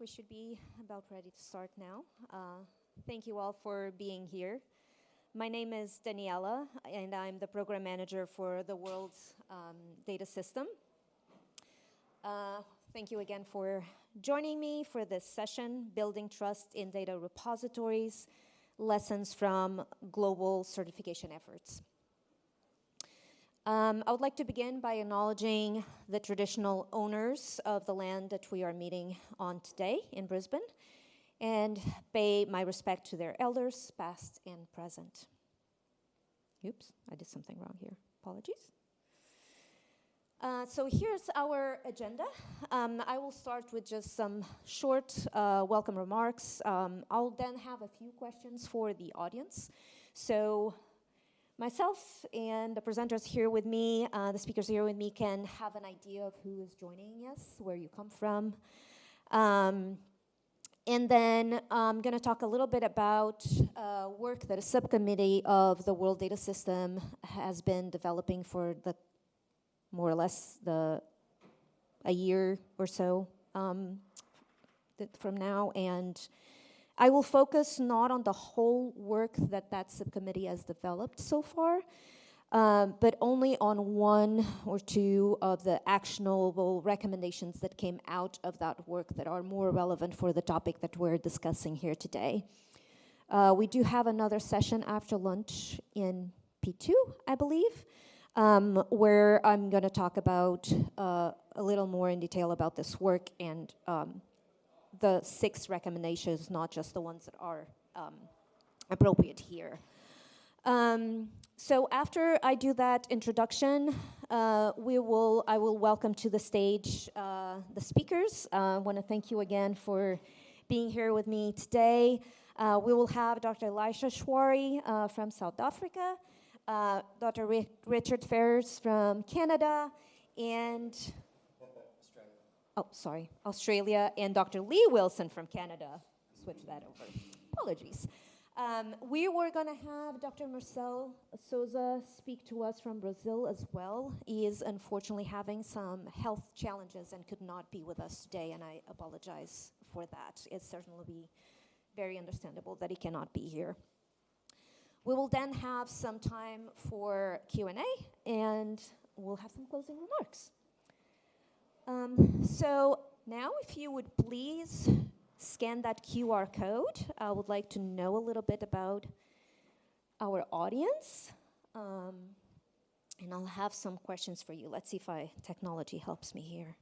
we should be about ready to start now. Thank you all for being here. My name is Daniela, and I'm the program manager for the World's Data System. Thank you again for joining me for this session, Building Trust in Data Repositories, Lessons from Global Certification Efforts. I would like to begin by acknowledging the traditional owners of the land that we are meeting on today in Brisbane, and pay my respect to their elders, past and present. Oops, I did something wrong here. Apologies. So here's our agenda. I will start with just some short welcome remarks. I'll then have a few questions for the audience. So myself and the presenters here with me, the speakers here with me, can have an idea of who is joining us, where you come from. And then I'm going to talk a little bit about work that a subcommittee of the World Data System has been developing for the more or less a year or so from now. And I will focus not on the whole work that subcommittee has developed so far, but only on one or two of the actionable recommendations that came out of that work that are more relevant for the topic that we're discussing here today. We do have another session after lunch in P2, I believe, where I'm going to talk about a little more in detail about this work and the 6 recommendations, not just the ones that are appropriate here. So after I do that introduction, I will welcome to the stage the speakers. I want to thank you again for being here with me today. We will have Dr. Elisha Shwari from South Africa, Dr. Richard Ferrers from Canada, and Australia, and Dr. Lee Wilson from Canada. Switch that over. Apologies. We were going to have Dr. Marcel Souza speak to us from Brazil as well. He is unfortunately having some health challenges and could not be with us today, and I apologize for that. It's certainly very understandable that he cannot be here. We will then have some time for Q&A, and we'll have some closing remarks. So now, if you would please scan that QR code. I would like to know a little bit about our audience. And I'll have some questions for you. Let's see if technology helps me here.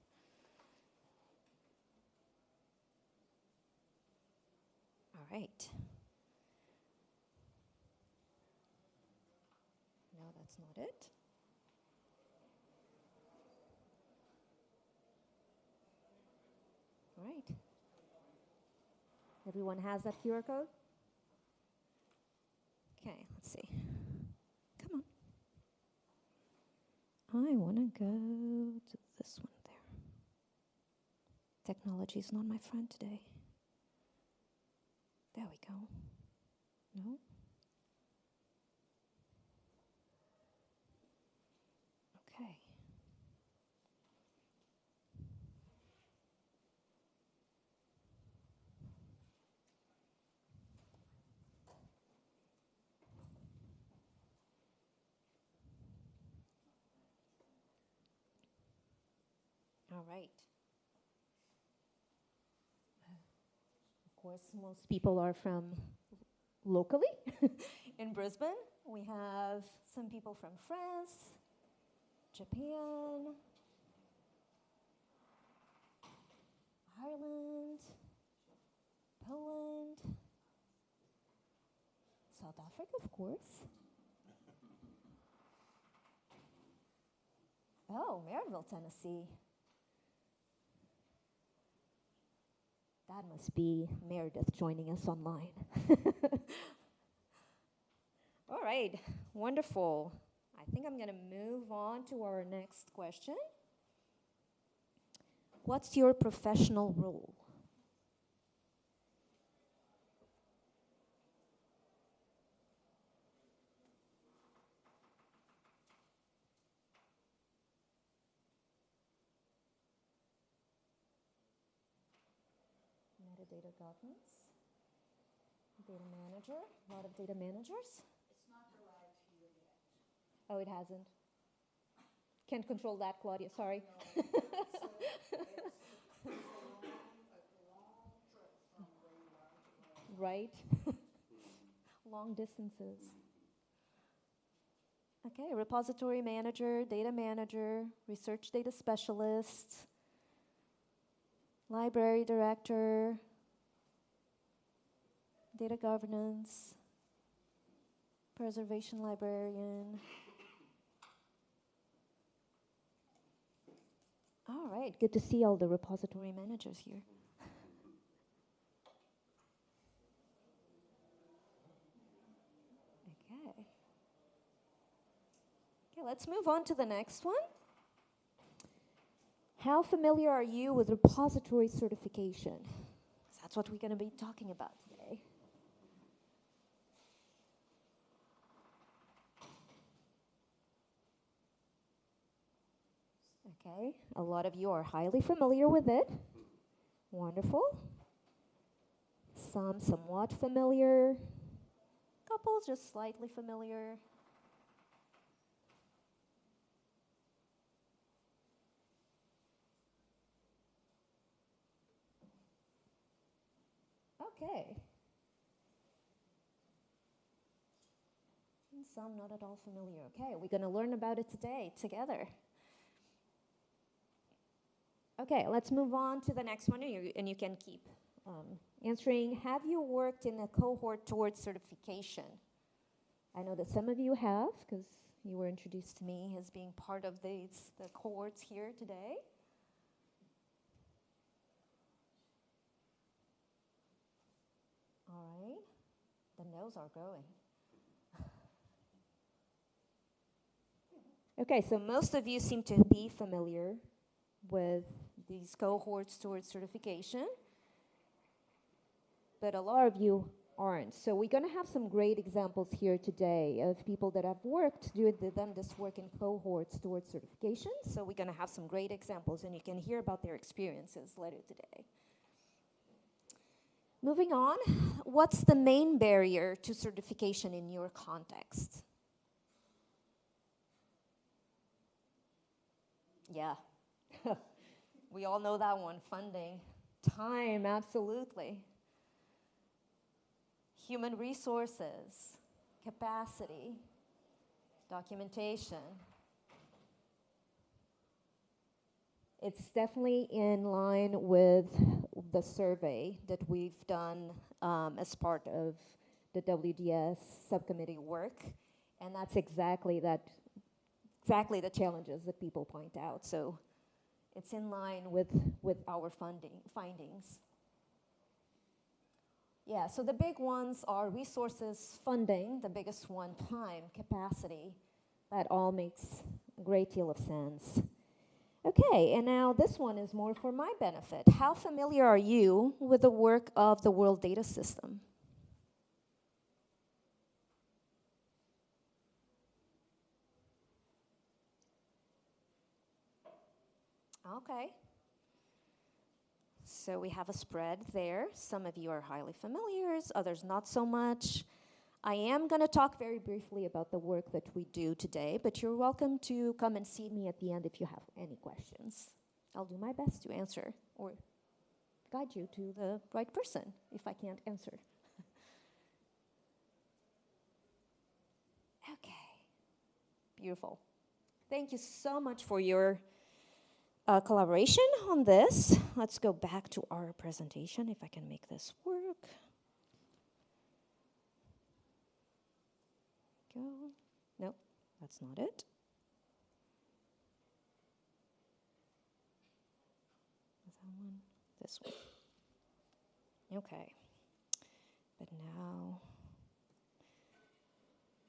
All right. No, that's not it. All right. Everyone has that QR code? Okay, let's see. Come on. I want to go to this one there. Technology is not my friend today. There we go. No? Okay. All right. Of course, most people are from locally in Brisbane. We have some people from France, Japan, Ireland, Poland, South Africa, of course. Oh, Maryville, Tennessee. That must be Meredith joining us online. All right, wonderful. I think I'm going to move on to our next question. What's your professional role? Data governance. Data manager, a lot of data managers. It's not arrived here yet. Oh, it hasn't. Can't control that, Claudia, sorry. No, it's a long trip from where you are to where Right. Long distances. Okay, repository manager, data manager, research data specialist, library director, data governance, preservation librarian. All right, good to see all the repository managers here. Okay. Okay, let's move on to the next one. How familiar are you with repository certification? That's what we're going to be talking about today. Okay, a lot of you are highly familiar with it. Wonderful. Some somewhat familiar. Couple just slightly familiar. Okay. And some not at all familiar. Okay, we're going to learn about it today together. Okay, let's move on to the next one, and you can keep answering. Have you worked in a cohort towards certification? I know that some of you have, because you were introduced to me as being part of the cohorts here today. All right, the no's are growing. Okay, so most of you seem to be familiar with these cohorts towards certification, but a lot of you aren't. So we're going to have some great examples here today of people that have done this work in cohorts towards certification. So we're going to have some great examples, and you can hear about their experiences later today. Moving on, what's the main barrier to certification in your context? Yeah. We all know that one, funding. Time, absolutely. Human resources, capacity, documentation. It's definitely in line with the survey that we've done as part of the WDS subcommittee work, and that's exactly the challenges that people point out. So it's in line with our findings. Yeah, so the big ones are resources, funding, the biggest one, time, capacity. That all makes a great deal of sense. Okay, and now this one is more for my benefit. How familiar are you with the work of the World Data System? Okay. So we have a spread there. Some of you are highly familiar, others not so much. I am going to talk very briefly about the work that we do today, but you're welcome to come and see me at the end if you have any questions. I'll do my best to answer or guide you to the right person if I can't answer. Okay. Beautiful. Thank you so much for your collaboration on this. Let's go back to our presentation if I can make this work. Go. No, that's not it. Is that one? This one. Okay. But now,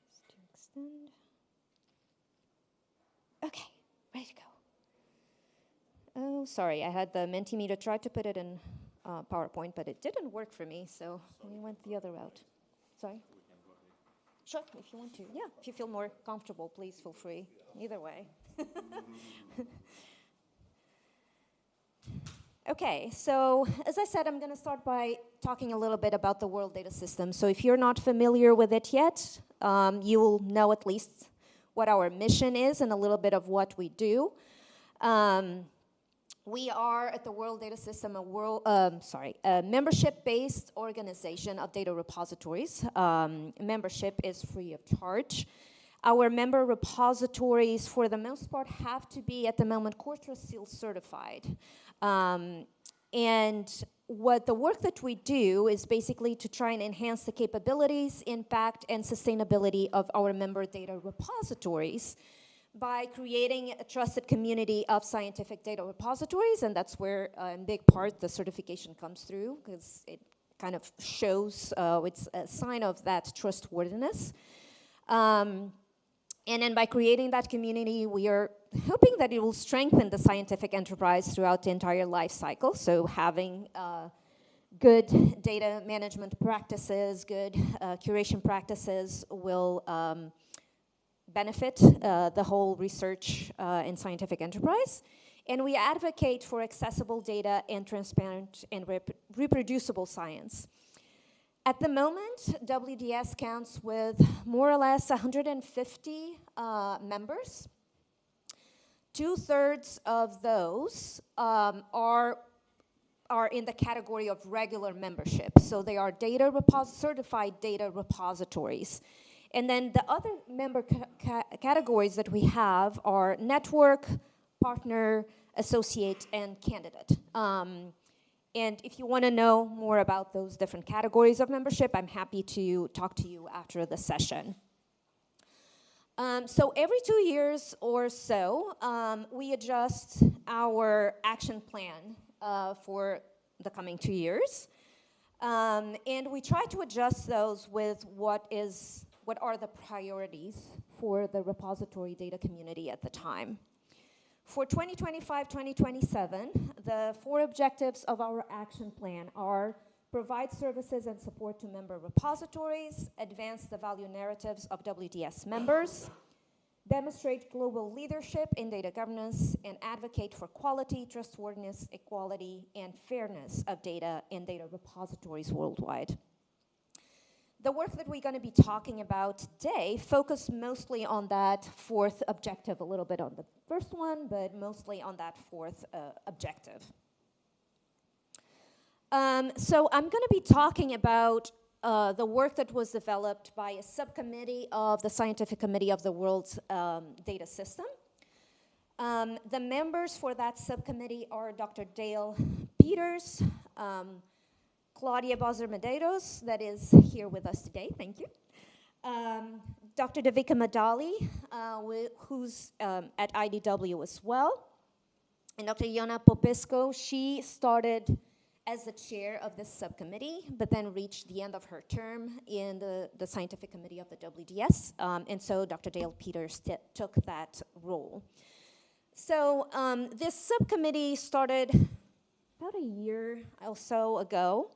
just to extend. Okay, ready to go. Oh, sorry, I had the Mentimeter, tried to put it in PowerPoint, but it didn't work for me, so we went the other route. Sorry? Sure, if you want to. Yeah, if you feel more comfortable, please feel free. Either way. Okay, so as I said, I'm going to start by talking a little bit about the World Data System. So if you're not familiar with it yet, you will know at least what our mission is and a little bit of what we do. We are at the World Data System a membership-based organization of data repositories. Membership is free of charge. Our member repositories, for the most part, have to be at the moment Cortra Seal certified. And what the work that we do is basically to try and enhance the capabilities, impact, and sustainability of our member data repositories by creating a trusted community of scientific data repositories, and that's where, in big part, the certification comes through, because it kind of shows, it's a sign of that trustworthiness. And then by creating that community, we are hoping that it will strengthen the scientific enterprise throughout the entire life cycle. So having good data management practices, good curation practices will benefit the whole research and scientific enterprise. And we advocate for accessible data and transparent and reproducible science. At the moment, WDS counts with more or less 150 members. 2/3 of those are in the category of regular membership. So they are certified data repositories. And then the other member categories that we have are network, partner, associate, and candidate. And if you want to know more about those different categories of membership, I'm happy to talk to you after the session. So every 2 years or so, we adjust our action plan for the coming 2 years. And we try to adjust those with what are the priorities for the repository data community at the time. For 2025-2027, the 4 objectives of our action plan are provide services and support to member repositories, advance the value narratives of WDS members, demonstrate global leadership in data governance, and advocate for quality, trustworthiness, equality, and fairness of data in data repositories worldwide. The work that we're going to be talking about today focus mostly on that 4th objective, a little bit on the first one, but mostly on that 4th objective. So I'm going to be talking about the work that was developed by a subcommittee of the Scientific Committee of the World's Data System. The members for that subcommittee are Dr. Dale Peters, Claudia Bozzer-Medeiros, that is here with us today, thank you. Dr. Devika Madali, who's at IDW as well. And Dr. Iona Popisco, she started as the chair of this subcommittee, but then reached the end of her term in the Scientific Committee of the WDS. And so Dr. Dale Peters took that role. So this subcommittee started about a year or so ago.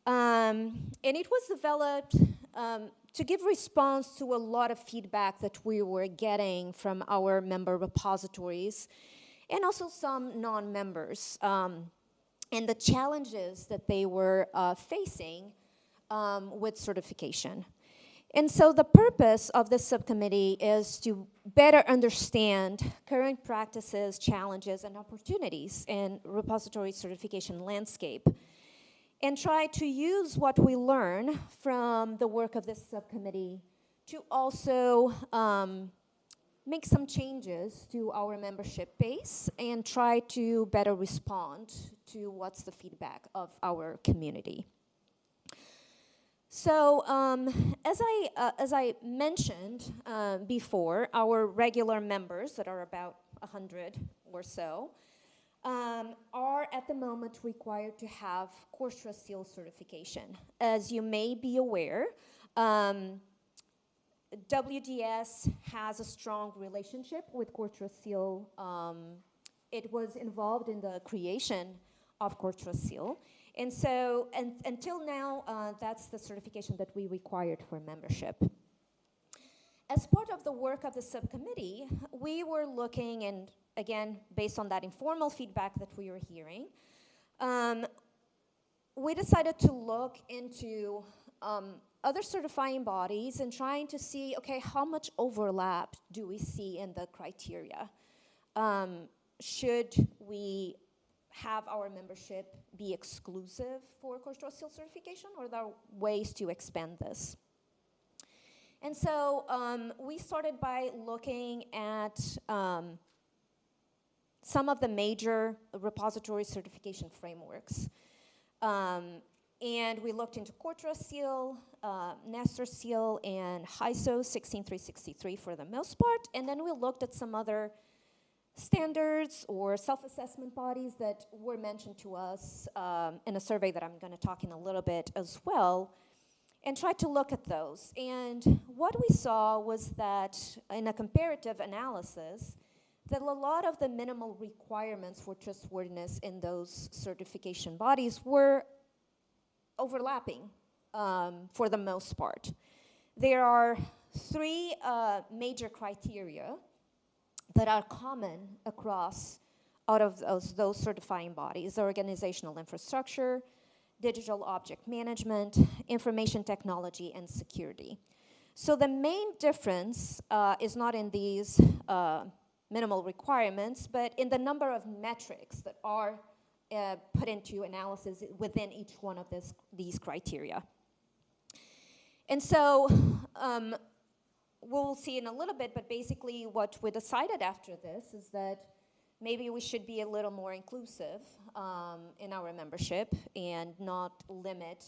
And it was developed to give response to a lot of feedback that we were getting from our member repositories and also some non-members, and the challenges that they were facing with certification. And so the purpose of this subcommittee is to better understand current practices, challenges, and opportunities in repository certification landscape, and try to use what we learn from the work of this subcommittee to also make some changes to our membership base and try to better respond to what's the feedback of our community. So as I mentioned before, our regular members, that are about 100 or so, are at the moment required to have Cortra Seal certification. As you may be aware, WDS has a strong relationship with Cortra Seal. It was involved in the creation of Cortra Seal. And so, until now, that's the certification that we required for membership. As part of the work of the subcommittee, we were looking, and again, based on that informal feedback that we were hearing, We decided to look into other certifying bodies and trying to see, okay, how much overlap do we see in the criteria? Should we have our membership be exclusive for cultural seal certification, or are there ways to expand this? And so we started by looking at some of the major repository certification frameworks. And we looked into Cortra Seal, Nestor Seal, and HISO 16363 for the most part. And then we looked at some other standards or self-assessment bodies that were mentioned to us in a survey that I'm going to talk in a little bit as well, and tried to look at those. And what we saw was that in a comparative analysis, that a lot of the minimal requirements for trustworthiness in those certification bodies were overlapping for the most part. There are three major criteria that are common across out of those certifying bodies: organizational infrastructure, digital object management, information technology, and security. So the main difference is not in these minimal requirements, but in the number of metrics that are put into analysis within each one of these criteria. And so we'll see in a little bit, but basically what we decided after this is that maybe we should be a little more inclusive in our membership and not limit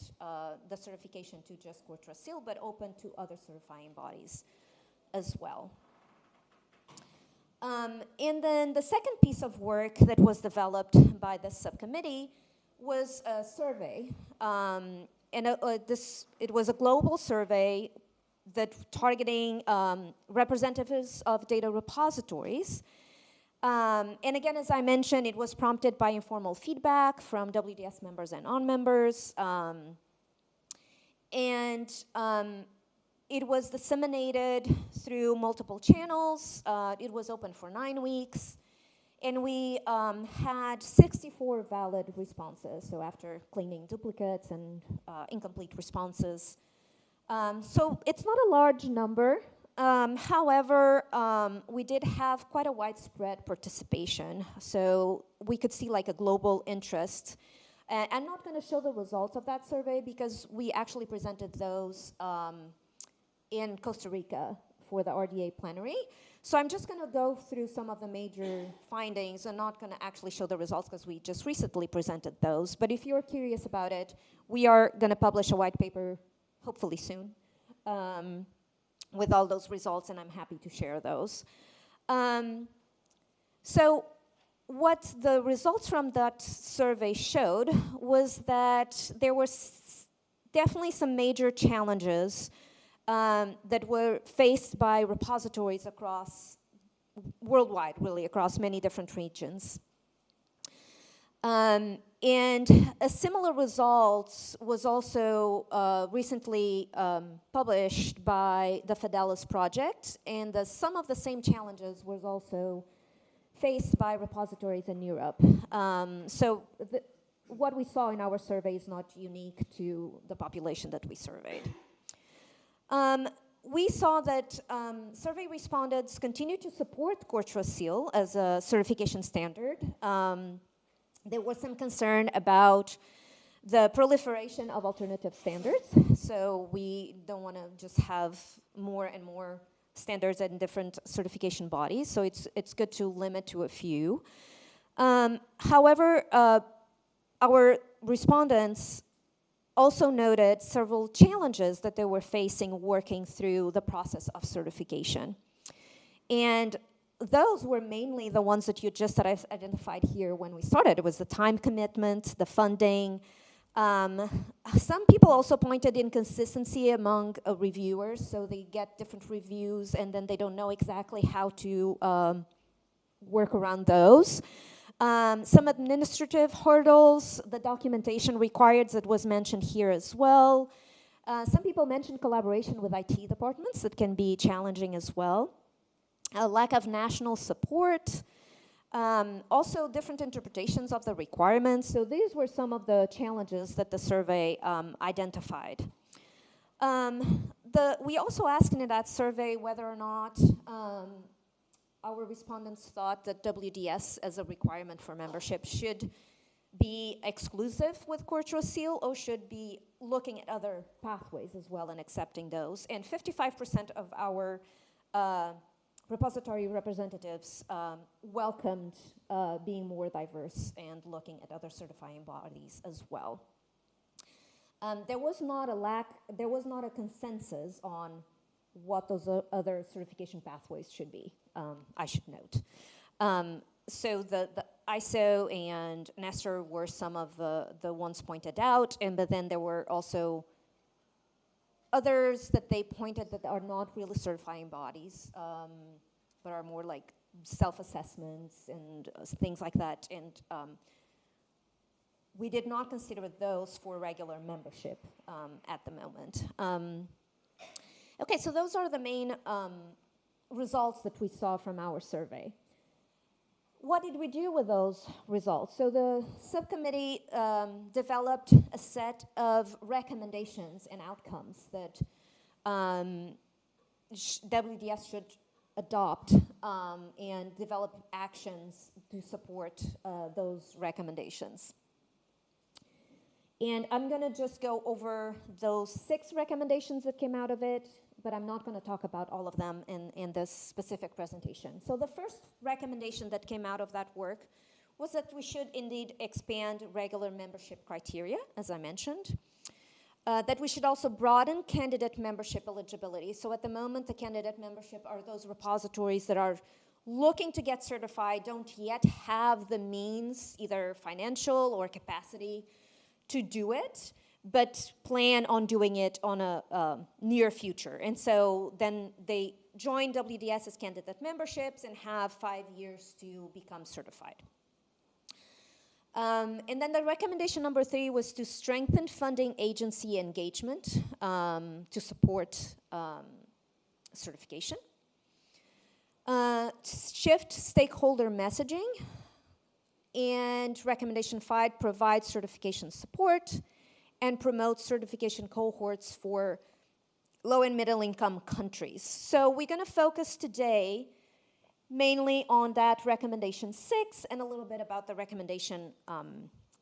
the certification to just Cortra Seal, but open to other certifying bodies as well. And then the second piece of work that was developed by this subcommittee was a survey. It was a global survey that targeting representatives of data repositories. And again, as I mentioned, it was prompted by informal feedback from WDS members and non-members. It was disseminated through multiple channels. It was open for 9 weeks. And we had 64 valid responses, so after cleaning duplicates and incomplete responses. So it's not a large number. However, we did have quite a widespread participation. So we could see like a global interest. I'm not going to show the results of that survey because we actually presented those in Costa Rica for the RDA plenary. So I'm just going to go through some of the major findings and not going to actually show the results because we just recently presented those. But if you're curious about it, we are going to publish a white paper hopefully soon with all those results, and I'm happy to share those. So what the results from that survey showed was that there were definitely some major challenges that were faced by repositories across, worldwide really, across many different regions. And a similar result was also recently published by the Fidelis project, and some of the same challenges was also faced by repositories in Europe. So what we saw in our survey is not unique to the population that we surveyed. We saw that survey respondents continue to support Cortra Seal as a certification standard. There was some concern about the proliferation of alternative standards. So we don't want to just have more and more standards in different certification bodies. So it's good to limit to a few. However, our respondents also noted several challenges that they were facing working through the process of certification. And those were mainly the ones that you just identified here when we started. It was the time commitment, the funding. Some people also pointed inconsistency among reviewers, so they get different reviews and then they don't know exactly how to work around those. Some administrative hurdles, the documentation required that was mentioned here as well. Some people mentioned collaboration with IT departments that can be challenging as well. A lack of national support, Also, different interpretations of the requirements. So these were some of the challenges that the survey identified. We also asked in that survey whether or not our respondents thought that WDS as a requirement for membership should be exclusive with Cortro Seal or should be looking at other pathways as well and accepting those. And 55% of our repository representatives welcomed being more diverse and looking at other certifying bodies as well. There was not a consensus on what those other certification pathways should be, I should note. So the ISO and Nestor were some of the ones pointed out, but then there were also others that they pointed that are not really certifying bodies, but are more like self-assessments and things like that. And we did not consider those for regular membership at the moment. Okay, so those are the main results that we saw from our survey. What did we do with those results? So the subcommittee developed a set of recommendations and outcomes that WDS should adopt and develop actions to support those recommendations. And I'm going to just go over those 6 recommendations that came out of it, but I'm not going to talk about all of them in this specific presentation. So the first recommendation that came out of that work was that we should indeed expand regular membership criteria, as I mentioned. That we should also broaden candidate membership eligibility. So at the moment, the candidate membership are those repositories that are looking to get certified, don't yet have the means, either financial or capacity, to do it, but plan on doing it on a near future. And so then they join WDS as candidate memberships and have 5 years to become certified. And then the recommendation number 3 was to strengthen funding agency engagement to support certification. Shift stakeholder messaging. And recommendation 5, provide certification support and promote certification cohorts for low and middle income countries. So we're going to focus today mainly on that recommendation 6 and a little bit about the recommendation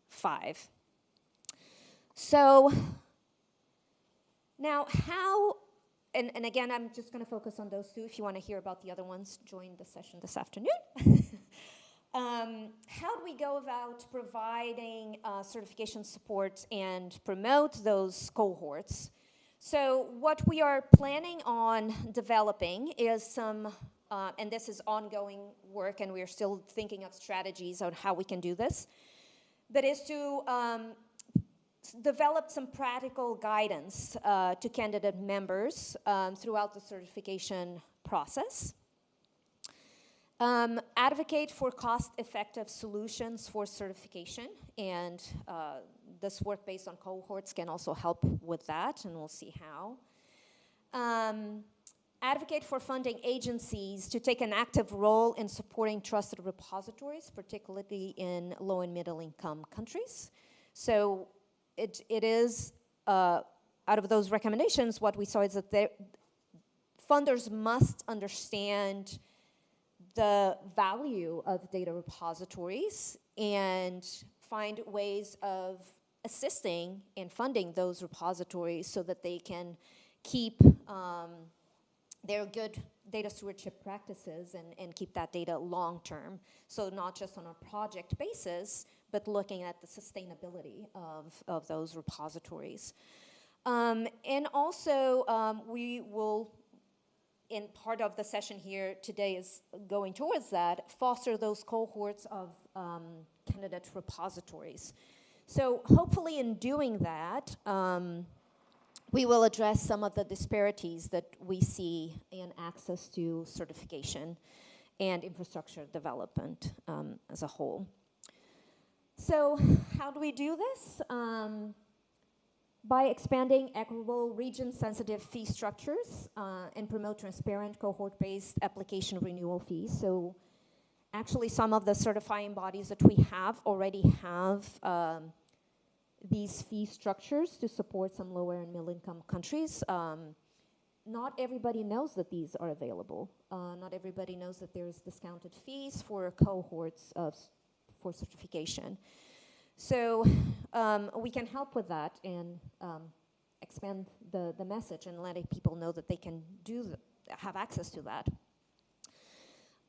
5. So now how, and again, I'm just going to focus on those 2. If you want to hear about the other ones, join the session this afternoon. How do we go about providing certification support and promote those cohorts? So what we are planning on developing is some, and this is ongoing work, and we're still thinking of strategies on how we can do this, that is to develop some practical guidance to candidate members throughout the certification process. Advocate for cost-effective solutions for certification, and this work based on cohorts can also help with that, and we'll see how. Advocate for funding agencies to take an active role in supporting trusted repositories, particularly in low and middle income countries. So it is, out of those recommendations, what we saw is that funders must understand the value of data repositories and find ways of assisting and funding those repositories so that they can keep their good data stewardship practices and keep that data long term. So not just on a project basis, but looking at the sustainability of those repositories. And also we will, in part of the session here today is going towards that, foster those cohorts of candidate repositories. So hopefully in doing that, we will address some of the disparities that we see in access to certification and infrastructure development as a whole. So how do we do this? By expanding equitable region-sensitive fee structures and promote transparent cohort-based application renewal fees. So Actually, some of the certifying bodies that we have already have these fee structures to support some lower and middle income countries. Not everybody knows that these are available. Not everybody knows that there's discounted fees for cohorts for certification. So we can help with that and expand the message and letting people know that they can have access to that.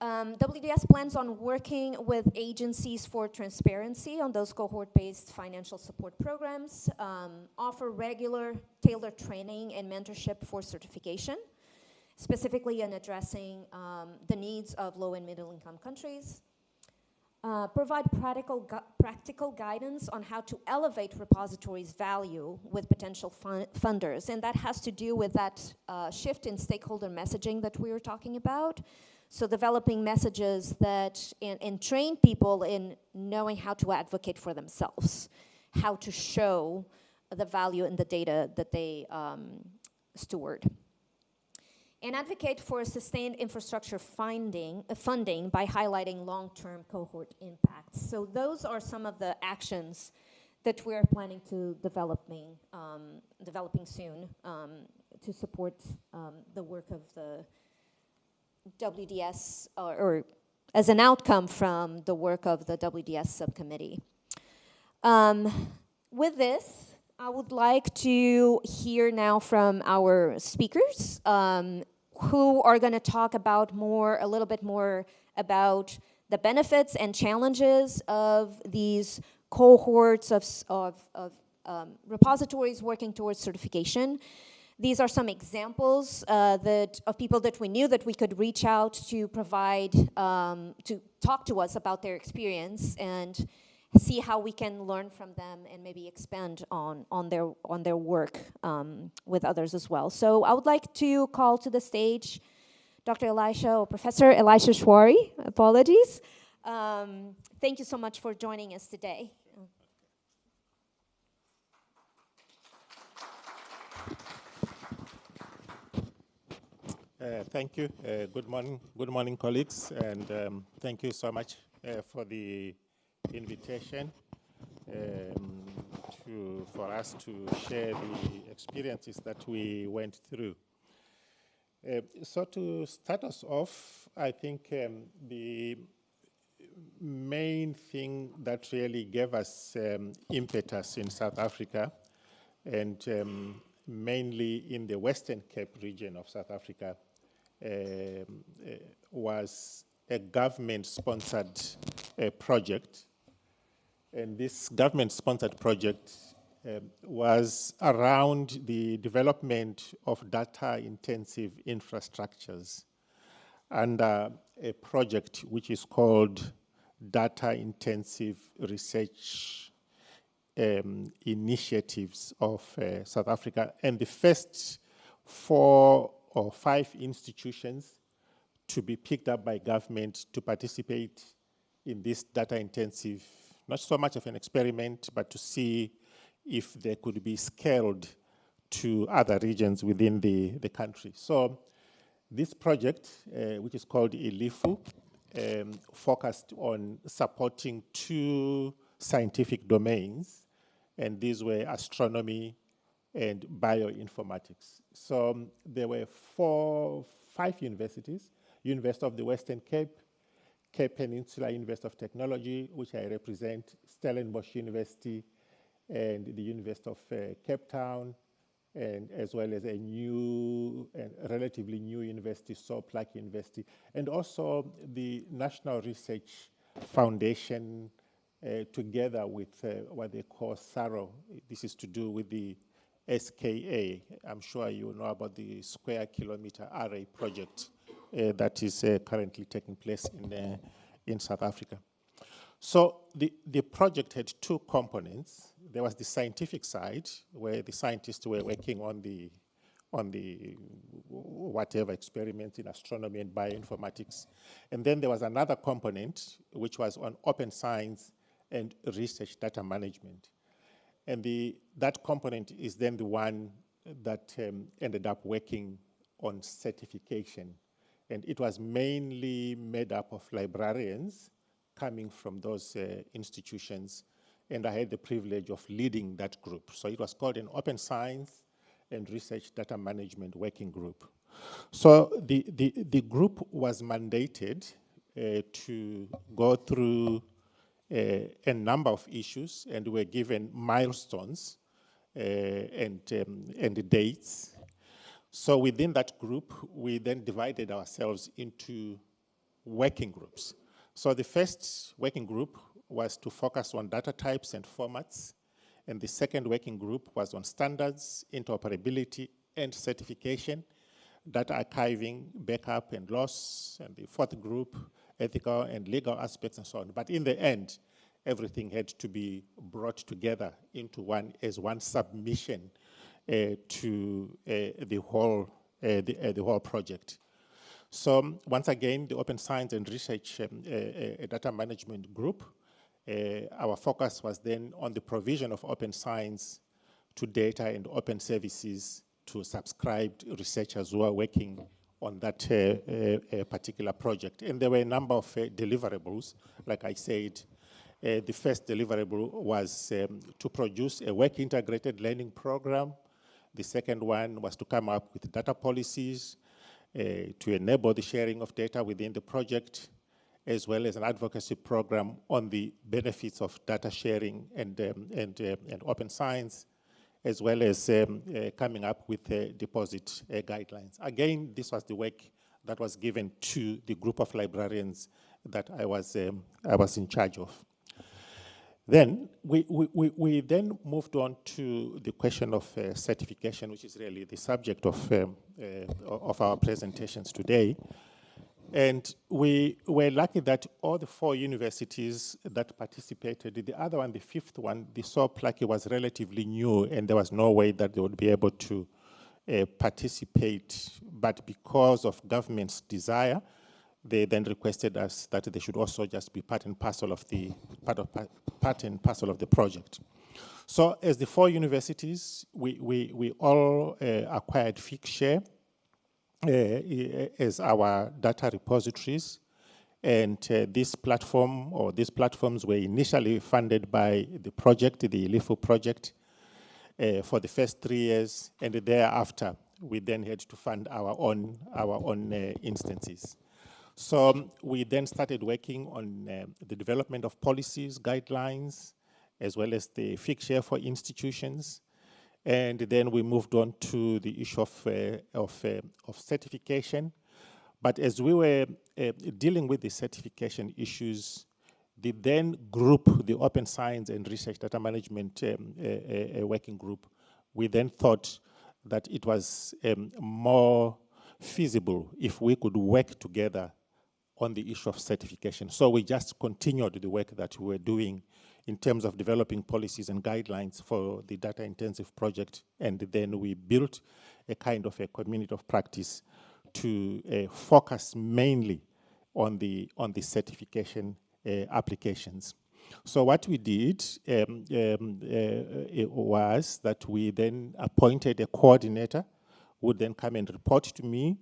WDS plans on working with agencies for transparency on those cohort-based financial support programs, offer regular tailored training and mentorship for certification, specifically in addressing the needs of low and middle income countries, provide practical guidance on how to elevate repositories' value with potential funders, and that has to do with that shift in stakeholder messaging that we were talking about. So developing messages that, and train people in knowing how to advocate for themselves, how to show the value in the data that they steward. And advocate for sustained infrastructure funding by highlighting long-term cohort impacts. So those are some of the actions that we're planning to developing soon to support the work of the WDS, or as an outcome from the work of the WDS subcommittee. With this, I would like to hear now from our speakers who are going to talk about a little bit more about the benefits and challenges of these cohorts of repositories working towards certification. These are some examples of people that we knew that we could reach out to provide, to talk to us about their experience and see how we can learn from them and maybe expand on their work with others as well. So I would like to call to the stage Dr. Elisha, or Professor Elisha Chouari, apologies. Thank you so much for joining us today. Thank you. Good morning, colleagues, and thank you so much for the invitation for us to share the experiences that we went through. So to start us off, I think the main thing that really gave us impetus in South Africa, and mainly in the Western Cape region of South Africa, was a government-sponsored project. And this government-sponsored project was around the development of data-intensive infrastructures under a project which is called Data-Intensive Research Initiatives of South Africa. And the first 4 or 5 institutions to be picked up by government to participate in this data-intensive, not so much of an experiment, but to see if they could be scaled to other regions within the country. So this project, which is called ILIFU, focused on supporting 2 scientific domains, and these were astronomy and bioinformatics. So there were 5 universities: University of the Western Cape, Cape Peninsula University of Technology, which I represent, Stellenbosch University, and the University of Cape Town, and as well as a new and relatively new university, Soplak University, and also the National Research Foundation, together with what they call SARO. This is to do with the SKA. I'm sure you know about the Square Kilometre Array project that is currently taking place in South Africa. So the project had 2 components. There was the scientific side, where the scientists were working on the whatever experiments in astronomy and bioinformatics. And then there was another component, which was on open science and research data management. And that component is then the one that ended up working on certification And it was mainly made up of librarians coming from those institutions, and I had the privilege of leading that group. So it was called an Open Science and Research Data Management Working Group. So the group was mandated to go through a number of issues, and were given milestones and dates. So within that group, we then divided ourselves into working groups. So the first working group was to focus on data types and formats, and the second working group was on standards, interoperability, and certification, data archiving, backup, and loss, and the fourth group, ethical and legal aspects, and so on. But in the end, everything had to be brought together into one as one submission to the whole project. So once again, the Open Science and Research Data Management Group, our focus was then on the provision of open science to data and open services to subscribed researchers who are working on that particular project. And there were a number of deliverables. Like I said, the first deliverable was to produce a work-integrated learning program. The second one was to come up with data policies to enable the sharing of data within the project, as well as an advocacy program on the benefits of data sharing and open science, as well as coming up with deposit guidelines. Again, this was the work that was given to the group of librarians that I was in charge of. Then we then moved on to the question of certification, which is really the subject of our presentations today. And we were lucky that all the 4 universities that participated, the other one, the 5th one, the SOPLACI was relatively new, and there was no way that they would be able to participate. But because of government's desire, they then requested us that they should also just be part and parcel of the project. So as the 4 universities, we all acquired fixed share as our data repositories. And this platform, or these platforms, were initially funded by the project, the ILIFO project, for the first 3 years, and thereafter we then had to fund our own instances. So we then started working on the development of policies, guidelines, as well as the fixed share for institutions. And then we moved on to the issue of certification. But as we were dealing with the certification issues, the then group, the Open Science and Research Data Management Working Group, we then thought that it was more feasible if we could work together on the issue of certification. So we just continued the work that we were doing in terms of developing policies and guidelines for the data-intensive project, and then we built a kind of a community of practice to focus mainly on the certification applications. So what we did was that we then appointed a coordinator who would then come and report to me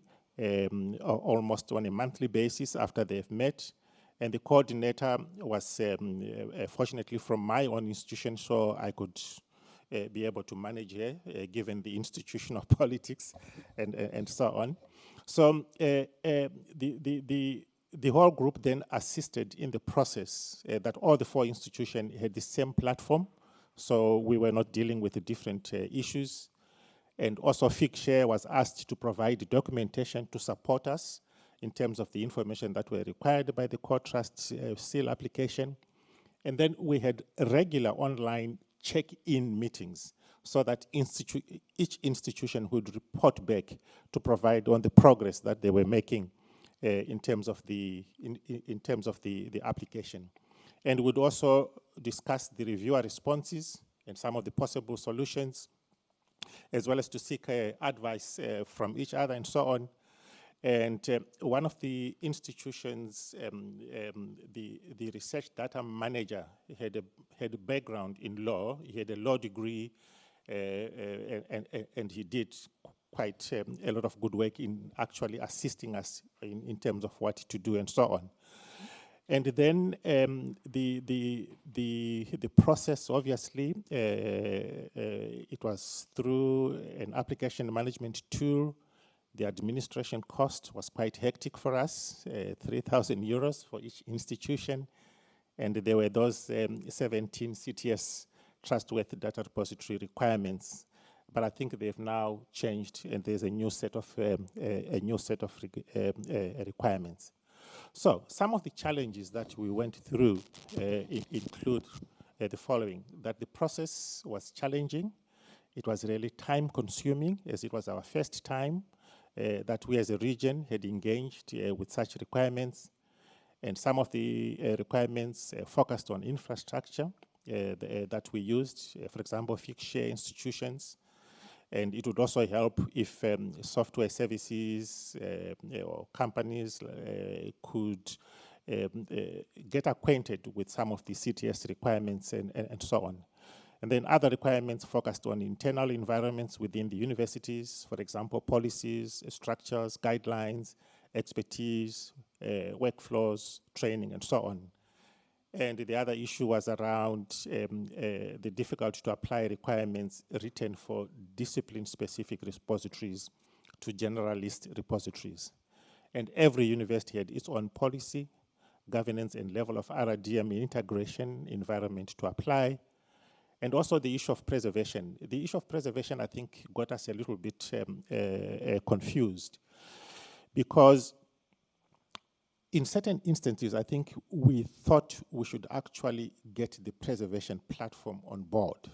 almost on a monthly basis after they've met. And the coordinator was fortunately from my own institution, so I could be able to manage her, given the institutional politics and so on. So the whole group then assisted in the process that all the 4 institutions had the same platform, so we were not dealing with the different issues. And also Figshare was asked to provide documentation to support us in terms of the information that were required by the core trust seal application. And then we had regular online check-in meetings so that each institution would report back to provide on the progress that they were making in terms of the application. And we'd also discuss the reviewer responses and some of the possible solutions, as well as to seek advice from each other and so on. And one of the institutions, the research data manager, had a background in law. He had a law degree, and he did quite a lot of good work in actually assisting us in terms of what to do and so on. And then the process, obviously, it was through an application management tool. The administration cost was quite hectic for us, 3,000 euros for each institution. And there were those 17 CTS trustworthy data repository requirements. But I think they've now changed, and there's a new set of requirements. So some of the challenges that we went through include the following: that the process was challenging. It was really time-consuming, as it was our first time that we as a region had engaged with such requirements. And some of the requirements focused on infrastructure that we used, for example, fixed share institutions. And it would also help if software services or companies could get acquainted with some of the CTS requirements and so on. And then other requirements focused on internal environments within the universities, for example, policies, structures, guidelines, expertise, workflows, training, and so on. And the other issue was around the difficulty to apply requirements written for discipline-specific repositories to generalist repositories. And every university had its own policy, governance, and level of RDM integration environment to apply. And also the issue of preservation. The issue of preservation, I think, got us a little bit confused, because in certain instances, I think we thought we should actually get the preservation platform on board.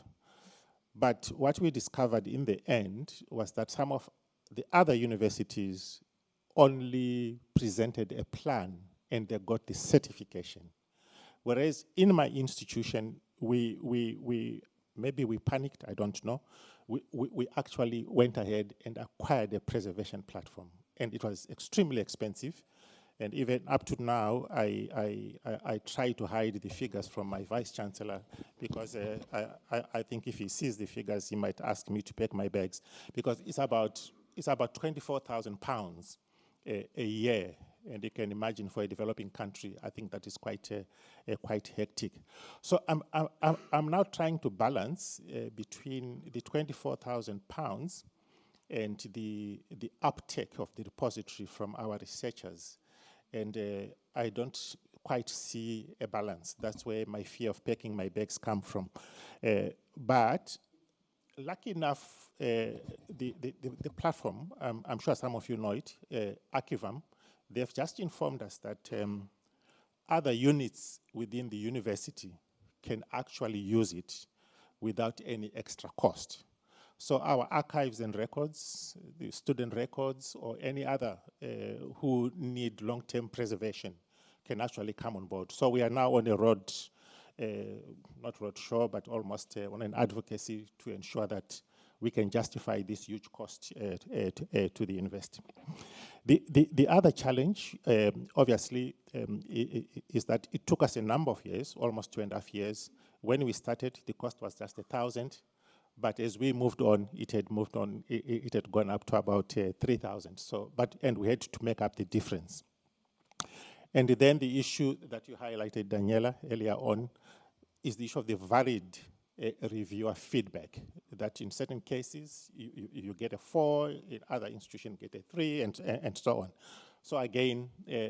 But what we discovered in the end was that some of the other universities only presented a plan and they got the certification. Whereas in my institution, maybe we panicked, I don't know. We actually went ahead and acquired a preservation platform, and it was extremely expensive. And even up to now, I try to hide the figures from my vice chancellor, because I think if he sees the figures, he might ask me to pack my bags, because it's about £24,000 a year. And you can imagine, for a developing country, I think that is quite hectic. So I'm now trying to balance between the £24,000 and the uptake of the repository from our researchers. And I don't quite see a balance. That's where my fear of packing my bags come from. But lucky enough, the platform, I'm sure some of you know it, Archivam, they've just informed us that other units within the university can actually use it without any extra cost. So our archives and records, the student records, or any other who need long-term preservation can actually come on board. So we are now on a road, not roadshow, but almost on an advocacy to ensure that we can justify this huge cost to the university. The other challenge, obviously, is that it took us a number of years, almost 2.5 years. When we started, the cost was just 1,000. But as we moved on, it had gone up to about 3,000. And we had to make up the difference. And then the issue that you highlighted, Daniela, earlier on, is the issue of the varied reviewer feedback. That in certain cases you get a 4, in other institutions get a 3, and so on. So again,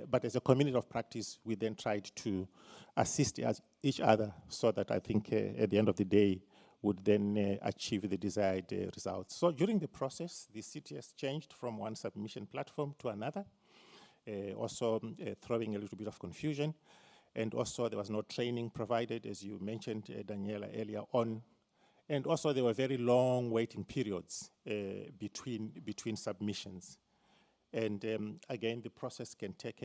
but as a community of practice, we then tried to assist each other, so that I think at the end of the day, would then achieve the desired results. So during the process, the CTS changed from one submission platform to another, also throwing a little bit of confusion. And also there was no training provided, as you mentioned, Daniela, earlier on. And also there were very long waiting periods between submissions. And again, the process can take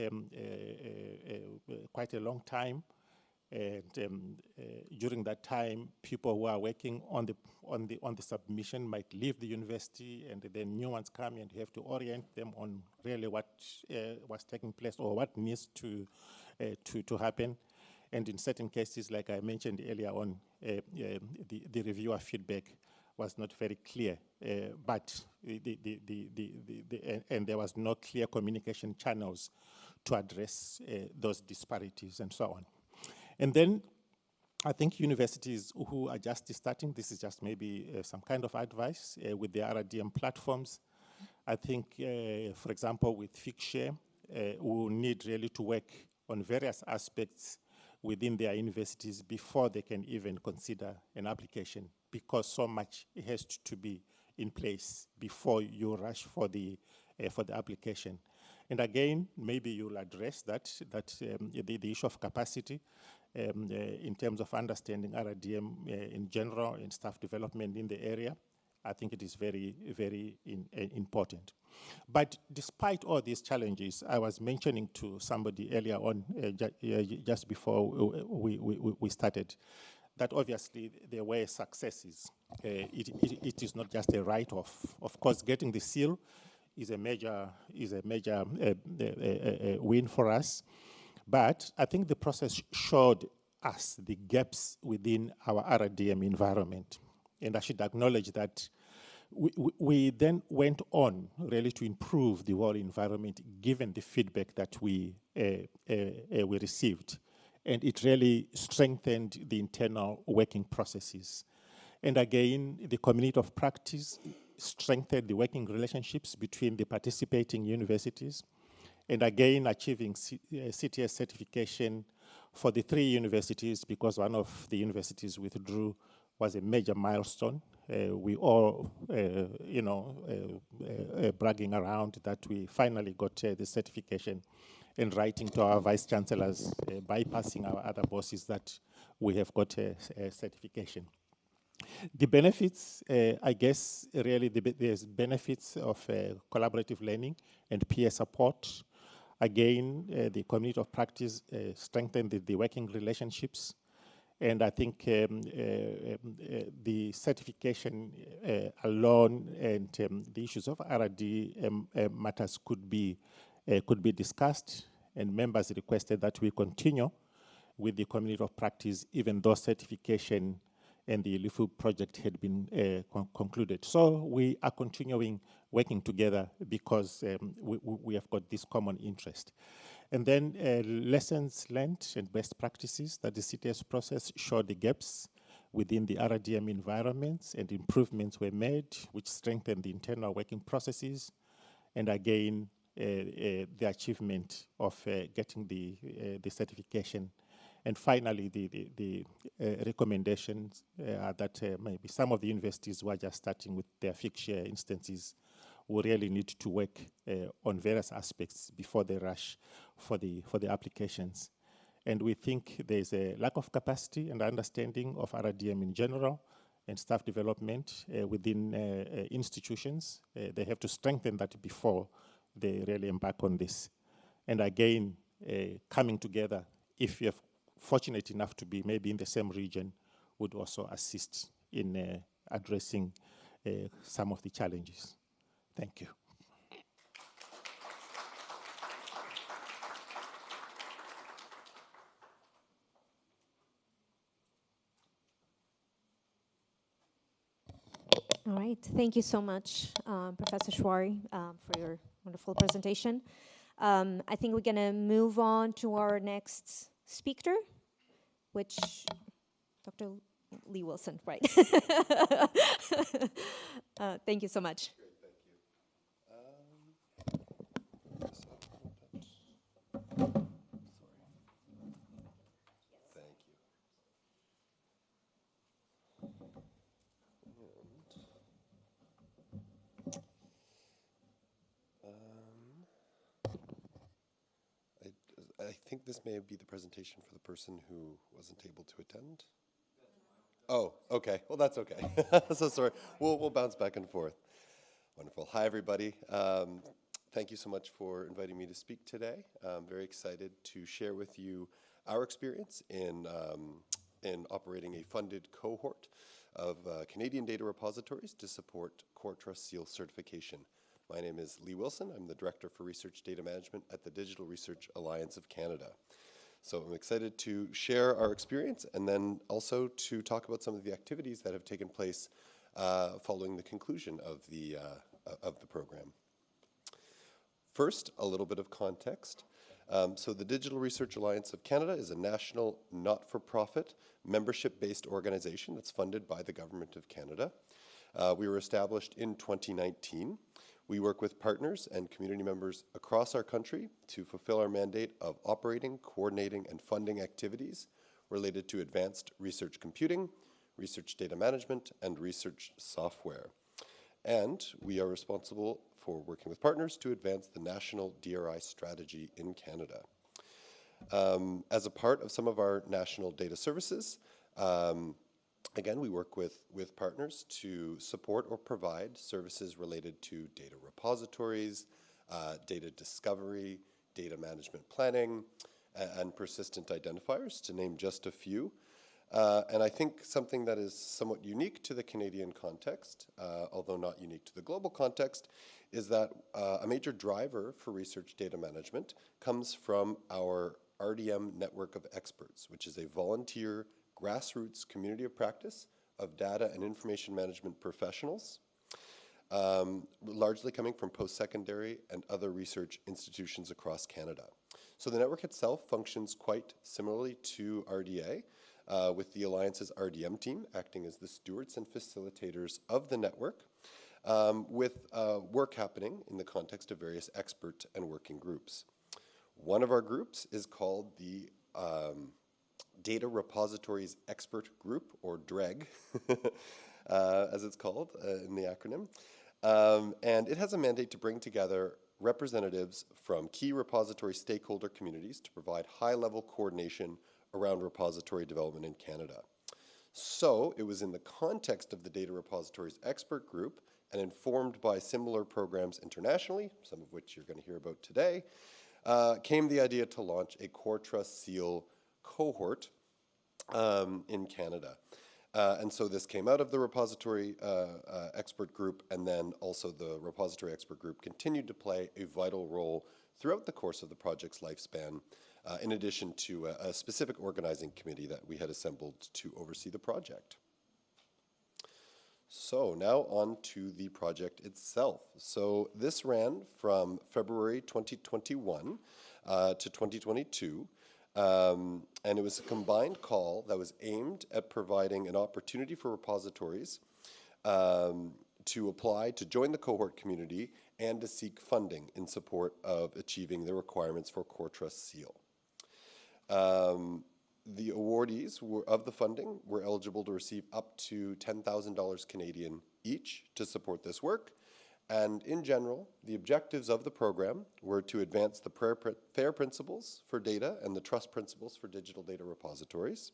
quite a long time. And during that time, people who are working on the submission might leave the university, and then new ones come, and you have to orient them on really what was taking place or what needs to happen. And in certain cases, like I mentioned earlier on, the reviewer feedback very clear, but and there was no clear communication channels to address those disparities and so on. And then I think universities who are just starting, this is just maybe some kind of advice with the RDM platforms. I think, for example, with Figshare, we will need really to work on various aspects within their universities before they can even consider an application, because so much has to be in place before you rush for the application. And again, maybe you'll address the issue of capacity in terms of understanding RDM in general and staff development in the area. I think it is very, very important. But despite all these challenges, I was mentioning to somebody earlier on, just before we started, that obviously there were successes. It is not just a write-off. Of course, getting the seal is a major win for us. But I think the process showed us the gaps within our RDM environment. And I should acknowledge that we then went on really to improve the whole environment given the feedback that we received. And it really strengthened the internal working processes. And again, the community of practice strengthened the working relationships between the participating universities. And again, achieving CTS certification for the 3 universities, because one of the universities withdrew, was a major milestone. We all, bragging around that we finally got the certification, and writing to our vice chancellors, bypassing our other bosses, that we have got a certification. The benefits, I guess, really there's benefits of collaborative learning and peer support. Again, the community of practice strengthened the working relationships. And I think the certification alone and the issues of RD matters could be discussed, and members requested that we continue with the community of practice, even though certification and the LIFU project had been concluded. So we are continuing working together because we have got this common interest. And then lessons learned and best practices, that the CTS process showed the gaps within the RDM environments, and improvements were made, which strengthened the internal working processes. And again, the achievement of getting the certification. And finally, the recommendations are that maybe some of the universities who are just starting with their Figshare instances will really need to work on various aspects before they rush for the applications. And we think there's a lack of capacity and understanding of RDM in general and staff development within institutions. They have to strengthen that before they really embark on this. And again, coming together, if you're fortunate enough to be maybe in the same region, would also assist in addressing some of the challenges. Thank you. All right, thank you so much, Professor Shwari, for your wonderful presentation. I think we're gonna move on to our next speaker, which Dr. Lee Wilson, right? Thank you so much. Great, thank you. Thank you. I think this may be the presentation for the person who wasn't able to attend. Oh, okay. Well, that's okay. So sorry. We'll bounce back and forth. Wonderful. Hi, everybody. Thank you so much for inviting me to speak today. I'm very excited to share with you our experience in operating a funded cohort of Canadian data repositories to support Core Trust Seal certification. My name is Lee Wilson. I'm the Director for Research Data Management at the Digital Research Alliance of Canada. So I'm excited to share our experience and then also to talk about some of the activities that have taken place following the conclusion of the program. First, a little bit of context. So the Digital Research Alliance of Canada is a national not-for-profit membership-based organization that's funded by the Government of Canada. We were established in 2019. We work with partners and community members across our country to fulfill our mandate of operating, coordinating, and funding activities related to advanced research computing, research data management, and research software. And we are responsible for working with partners to advance the national DRI strategy in Canada. As a part of some of our national data services, again, we work with partners to support or provide services related to data repositories, data discovery, data management planning, and persistent identifiers, to name just a few. And I think something that is somewhat unique to the Canadian context, although not unique to the global context, is that a major driver for research data management comes from our RDM network of experts, which is a volunteer grassroots community of practice of data and information management professionals, largely coming from post-secondary and other research institutions across Canada. So the network itself functions quite similarly to RDA, with the Alliance's RDM team acting as the stewards and facilitators of the network, with work happening in the context of various expert and working groups. One of our groups is called the Data Repositories Expert Group, or DREG, as it's called in the acronym. And it has a mandate to bring together representatives from key repository stakeholder communities to provide high-level coordination around repository development in Canada. So it was in the context of the Data Repositories Expert Group and informed by similar programs internationally, some of which you're going to hear about today, came the idea to launch a Core Trust Seal cohort in Canada. And so this came out of the Repository Expert Group, and then also the Repository Expert Group continued to play a vital role throughout the course of the project's lifespan, in addition to a specific organizing committee that we had assembled to oversee the project. So now on to the project itself. So this ran from February 2021 to 2022, and it was a combined call that was aimed at providing an opportunity for repositories to apply to join the cohort community and to seek funding in support of achieving the requirements for Core Trust Seal. The awardees of the funding were eligible to receive up to $10,000 Canadian each to support this work. And in general, the objectives of the program were to advance the FAIR principles for data and the trust principles for digital data repositories.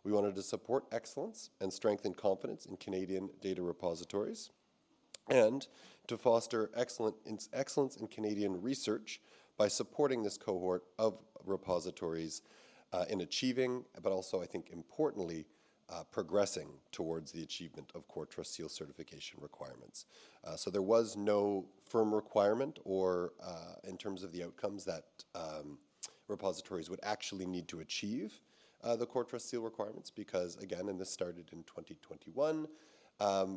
We wanted to support excellence and strengthen confidence in Canadian data repositories, and to foster excellence in Canadian research by supporting this cohort of repositories in achieving, but also I think importantly, progressing towards the achievement of Core Trust Seal certification requirements. So there was no firm requirement or in terms of the outcomes that repositories would actually need to achieve the Core Trust Seal requirements, because again, and this started in 2021,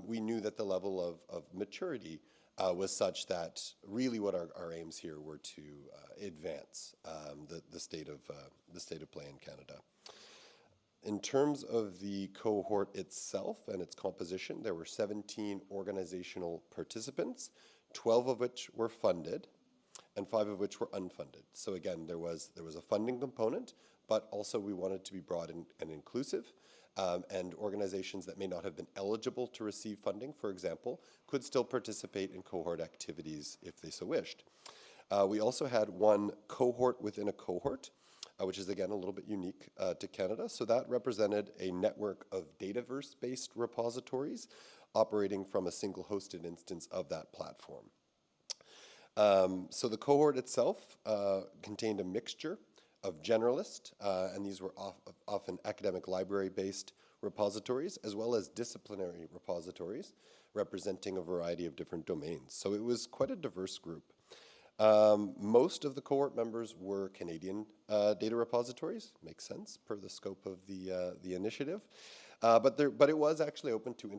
we knew that the level of maturity was such that really what our aims here were to advance the state of play in Canada. In terms of the cohort itself and its composition, there were 17 organizational participants, 12 of which were funded and 5 of which were unfunded. So again, there was a funding component, but also we wanted to be broad and inclusive. And organizations that may not have been eligible to receive funding, for example, could still participate in cohort activities if they so wished. We also had one cohort within a cohort, which is again a little bit unique to Canada. So that represented a network of Dataverse-based repositories operating from a single hosted instance of that platform. So the cohort itself contained a mixture of generalist, and these were often academic library-based repositories, as well as disciplinary repositories representing a variety of different domains. So it was quite a diverse group. Most of the cohort members were Canadian data repositories, makes sense per the scope of the initiative. But it was actually open to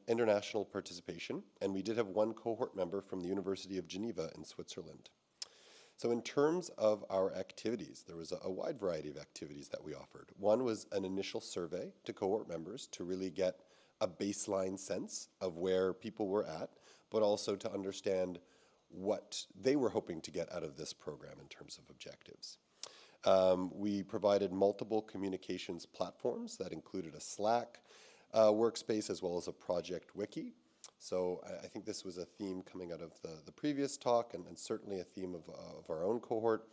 international participation, and we did have one cohort member from the University of Geneva in Switzerland. So in terms of our activities, there was a wide variety of activities that we offered. One was an initial survey to cohort members to really get a baseline sense of where people were at, but also to understand what they were hoping to get out of this program in terms of objectives. We provided multiple communications platforms that included a Slack workspace as well as a project wiki. So I think this was a theme coming out of the previous talk, and certainly a theme of our own cohort,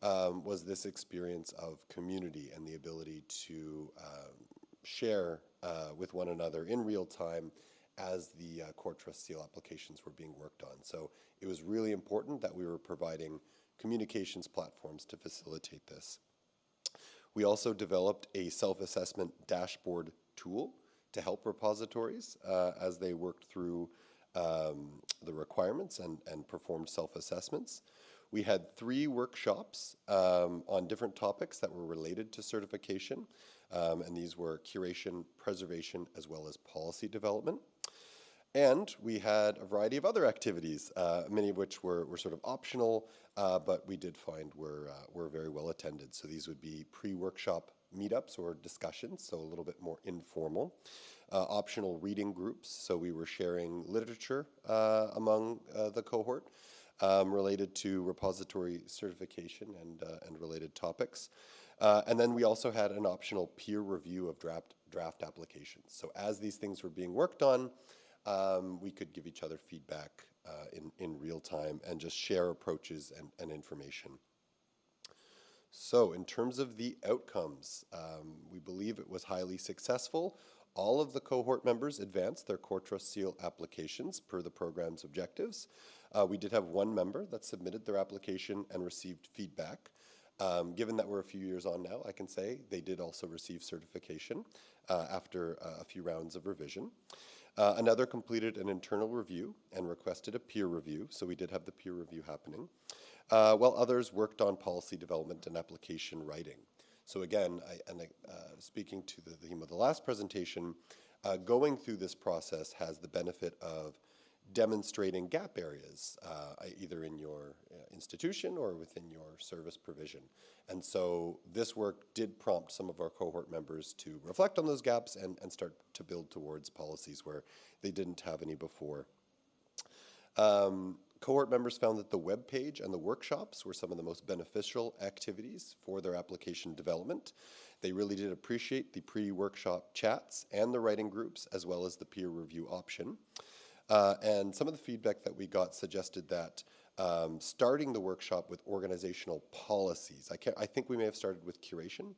was this experience of community and the ability to share with one another in real time as the Core Trust Seal applications were being worked on. So it was really important that we were providing communications platforms to facilitate this. We also developed a self-assessment dashboard tool to help repositories as they worked through the requirements and performed self-assessments. We had 3 workshops on different topics that were related to certification, and these were curation, preservation, as well as policy development. And we had a variety of other activities, many of which were sort of optional, but we did find were very well attended. So these would be pre-workshop meetups or discussions, so a little bit more informal. Optional reading groups, so we were sharing literature among the cohort related to repository certification and related topics. And then we also had an optional peer review of draft applications. So as these things were being worked on, we could give each other feedback in real time and just share approaches and information. So in terms of the outcomes, we believe it was highly successful. All of the cohort members advanced their Core Trust Seal applications per the program's objectives. We did have one member that submitted their application and received feedback. Given that we're a few years on now, I can say they did also receive certification after a few rounds of revision. Another completed an internal review and requested a peer review, so we did have the peer review happening, while others worked on policy development and application writing. So again, speaking to the theme of the last presentation, going through this process has the benefit of demonstrating gap areas, either in your institution or within your service provision. And so this work did prompt some of our cohort members to reflect on those gaps and start to build towards policies where they didn't have any before. Cohort members found that the web page and the workshops were some of the most beneficial activities for their application development. They really did appreciate the pre-workshop chats and the writing groups, as well as the peer review option. And some of the feedback that we got suggested that starting the workshop with organizational policies, I think we may have started with curation,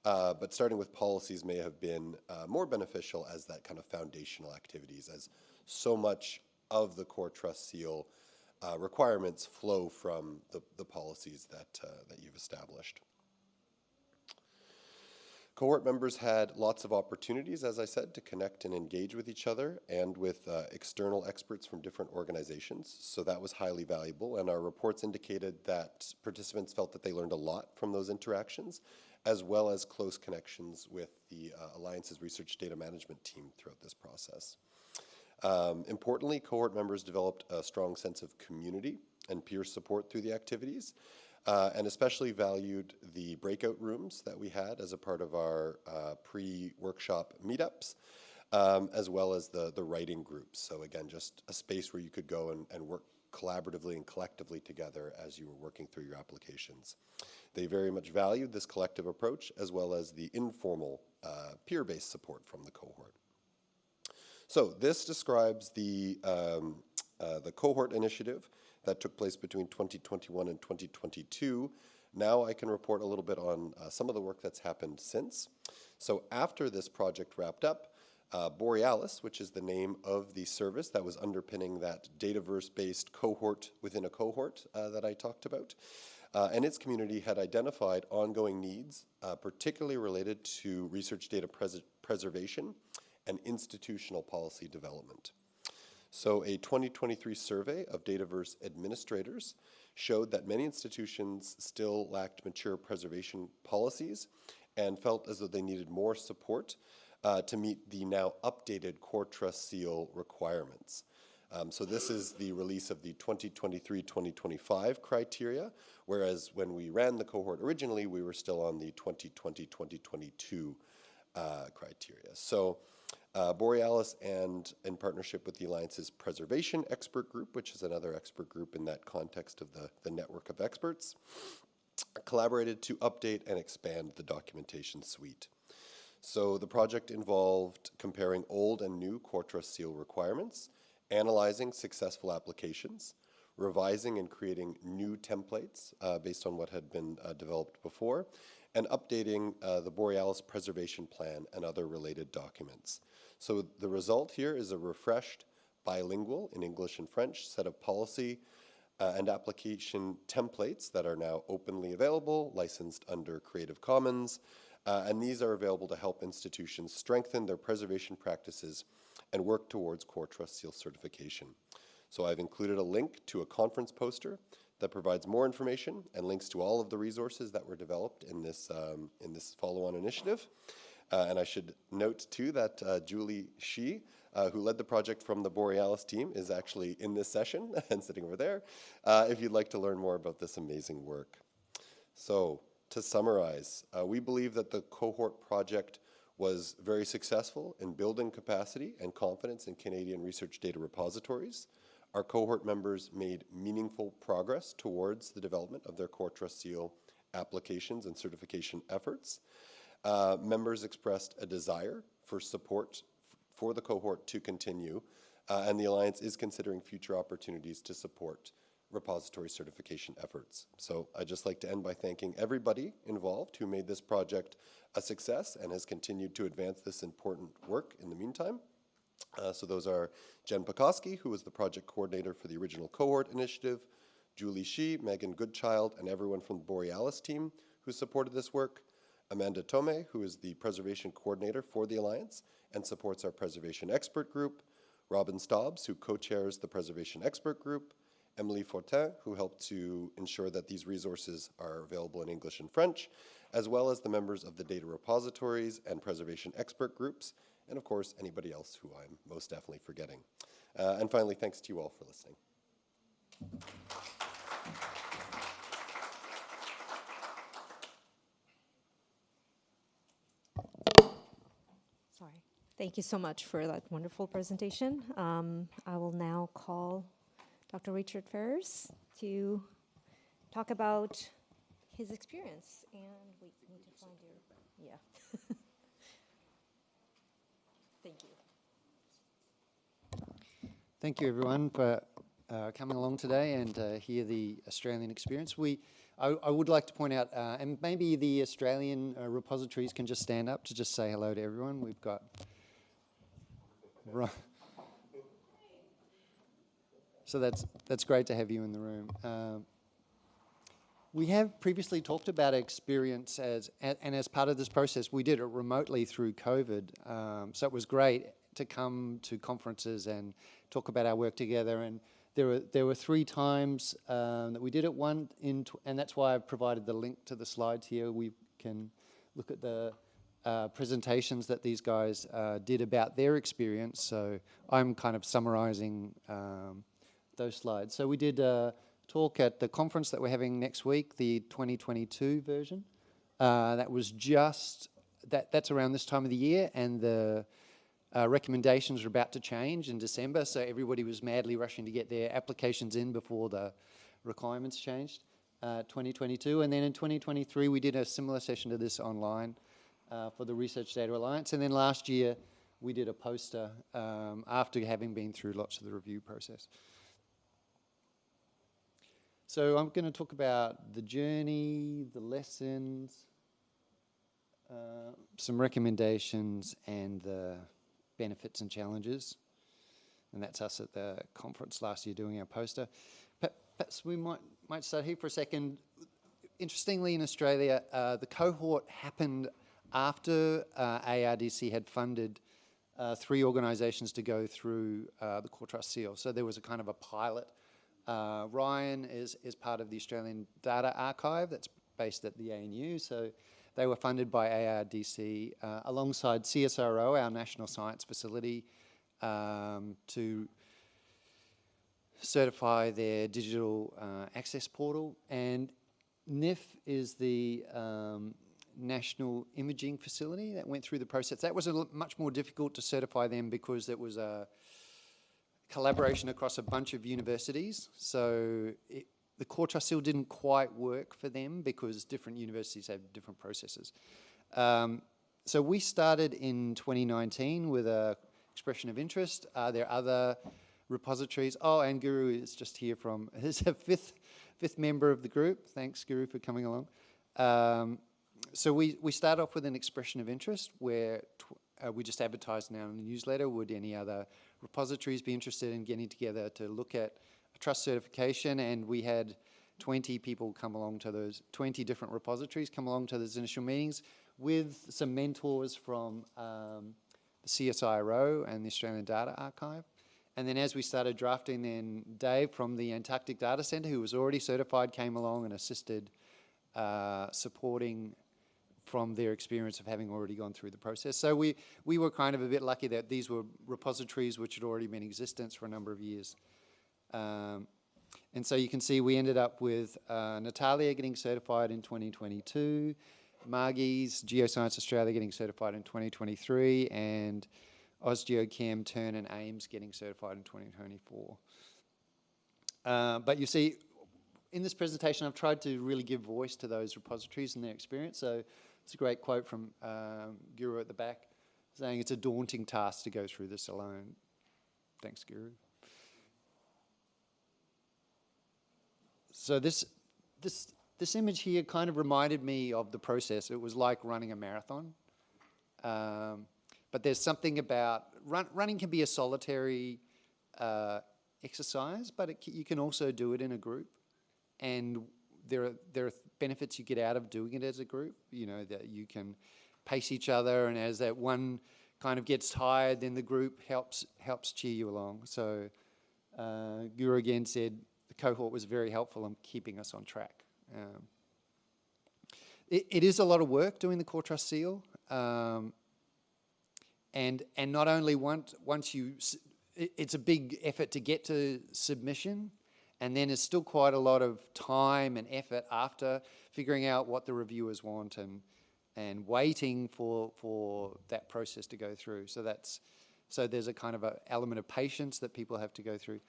but starting with policies may have been more beneficial as that kind of foundational activities, as so much of the Core Trust Seal requirements flow from the policies that you've established. Cohort members had lots of opportunities, as I said, to connect and engage with each other and with external experts from different organizations. So that was highly valuable, and our reports indicated that participants felt that they learned a lot from those interactions, as well as close connections with the Alliance's research data management team throughout this process. Importantly, cohort members developed a strong sense of community and peer support through the activities, and especially valued the breakout rooms that we had as a part of our pre-workshop meetups, as well as the writing groups. So again, just a space where you could go and work collaboratively and collectively together as you were working through your applications. They very much valued this collective approach, as well as the informal peer-based support from the cohort. So this describes the cohort initiative that took place between 2021 and 2022. Now I can report a little bit on some of the work that's happened since. So after this project wrapped up, Borealis, which is the name of the service that was underpinning that Dataverse-based cohort within a cohort that I talked about, and its community had identified ongoing needs, particularly related to research data preservation and institutional policy development. So a 2023 survey of Dataverse administrators showed that many institutions still lacked mature preservation policies and felt as though they needed more support to meet the now updated Core Trust Seal requirements. So this is the release of the 2023-2025 criteria, whereas when we ran the cohort originally, we were still on the 2020-2022 criteria. So Borealis, and in partnership with the Alliance's Preservation Expert Group, which is another expert group in that context of the network of experts, collaborated to update and expand the documentation suite. So the project involved comparing old and new Core Trust Seal requirements, analyzing successful applications, revising and creating new templates based on what had been developed before, and updating the Borealis Preservation Plan and other related documents. So the result here is a refreshed, bilingual in English and French set of policy and application templates that are now openly available, licensed under Creative Commons, and these are available to help institutions strengthen their preservation practices and work towards Core Trust Seal certification. So I've included a link to a conference poster that provides more information and links to all of the resources that were developed in this follow-on initiative. And I should note too that Julie Shi, who led the project from the Borealis team, is actually in this session and sitting over there, if you'd like to learn more about this amazing work. So to summarize, we believe that the cohort project was very successful in building capacity and confidence in Canadian research data repositories. Our cohort members made meaningful progress towards the development of their Core Trust Seal applications and certification efforts. Members expressed a desire for support for the cohort to continue, and the Alliance is considering future opportunities to support repository certification efforts. So I'd just like to end by thanking everybody involved who made this project a success and has continued to advance this important work in the meantime. So those are Jen Pekoski, who was the project coordinator for the original cohort initiative, Julie Shi, Megan Goodchild, and everyone from the Borealis team who supported this work, Amanda Tome, who is the preservation coordinator for the Alliance and supports our preservation expert group, Robin Stobbs, who co-chairs the preservation expert group, Emily Fortin, who helped to ensure that these resources are available in English and French, as well as the members of the data repositories and preservation expert groups, and of course, anybody else who I'm most definitely forgetting. And finally, thanks to you all for listening. Sorry. Thank you so much for that wonderful presentation. I will now call Dr. Richard Ferrers to talk about his experience. And wait, I need to find your, yeah. Thank you. Thank you, everyone, for coming along today and hear the Australian experience. I would like to point out, and maybe the Australian repositories can just stand up to just say hello to everyone. We've got... Right. So that's great to have you in the room. We have previously talked about experience and as part of this process, we did it remotely through COVID. So it was great to come to conferences and talk about our work together. And there were 3 times that we did it. And that's why I've provided the link to the slides here. We can look at the presentations that these guys did about their experience. So I'm kind of summarizing those slides. So we did a talk at the conference that we're having next week, the 2022 version. That was just, that's around this time of the year, and the recommendations are about to change in December, so everybody was madly rushing to get their applications in before the requirements changed, 2022. And then in 2023, we did a similar session to this online for the Research Data Alliance. And then last year, we did a poster after having been through lots of the review process. So I'm going to talk about the journey, the lessons, some recommendations, and the benefits and challenges. And that's us at the conference last year doing our poster. Perhaps we might start here for a second. Interestingly, in Australia, the cohort happened after ARDC had funded 3 organisations to go through the Core Trust Seal. So there was a kind of a pilot. Ryan is part of the Australian Data Archive that's based at the ANU. So They were funded by ARDC alongside CSIRO, our national science facility, to certify their digital access portal. And NIF is the national imaging facility that went through the process. That was much more difficult to certify them because it was a collaboration across a bunch of universities. So the core trust seal didn't quite work for them because different universities have different processes. So we started in 2019 with a expression of interest. Are there other repositories? Oh, and Guru is just here from, is a fifth member of the group. Thanks, Guru, for coming along. So we start off with an expression of interest where we just advertised now in the newsletter. Would any other repositories be interested in getting together to look at a trust certification? And we had 20 people come along to those, 20 different repositories come along to those initial meetings with some mentors from the CSIRO and the Australian Data Archive. And then as we started drafting, then Dave from the Antarctic Data Centre, who was already certified, came along and assisted supporting from their experience of having already gone through the process. So we were kind of a bit lucky that these were repositories which had already been in existence for a number of years. And so you can see we ended up with Natalia getting certified in 2022, Margie's Geoscience Australia getting certified in 2023, and AusGeoChem, Turn and Ames getting certified in 2024. But you see, in this presentation, I've tried to really give voice to those repositories and their experience. So it's a great quote from Guru at the back, saying it's a daunting task to go through this alone. Thanks, Guru. So this image here kind of reminded me of the process. It was like running a marathon. But there's something about, running can be a solitary exercise, but you can also do it in a group. And there are benefits you get out of doing it as a group, you know, that you can pace each other, and as that one kind of gets tired, then the group helps cheer you along. So Guru again said the cohort was very helpful in keeping us on track. It is a lot of work doing the Core Trust Seal. And not only once you, it's a big effort to get to submission, and then there's still quite a lot of time and effort after figuring out what the reviewers want and waiting for that process to go through. So there's a kind of an element of patience that people have to go through.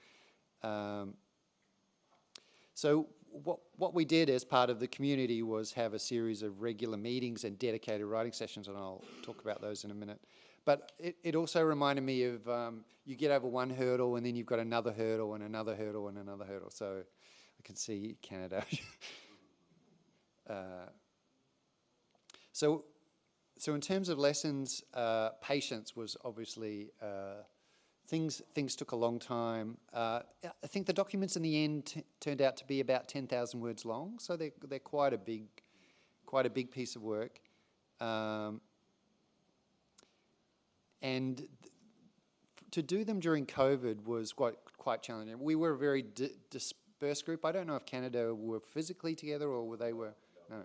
So what we did as part of the community was have a series of regular meetings and dedicated writing sessions, and I'll talk about those in a minute. But it also reminded me of you get over one hurdle and then you've got another hurdle and another hurdle and another hurdle. So I can see Canada. So in terms of lessons, patience was obviously, things took a long time. I think the documents in the end turned out to be about 10,000 words long. So they're quite a big piece of work. And to do them during COVID was quite challenging. We were a very dispersed group. I don't know if Canada were physically together or they were, no.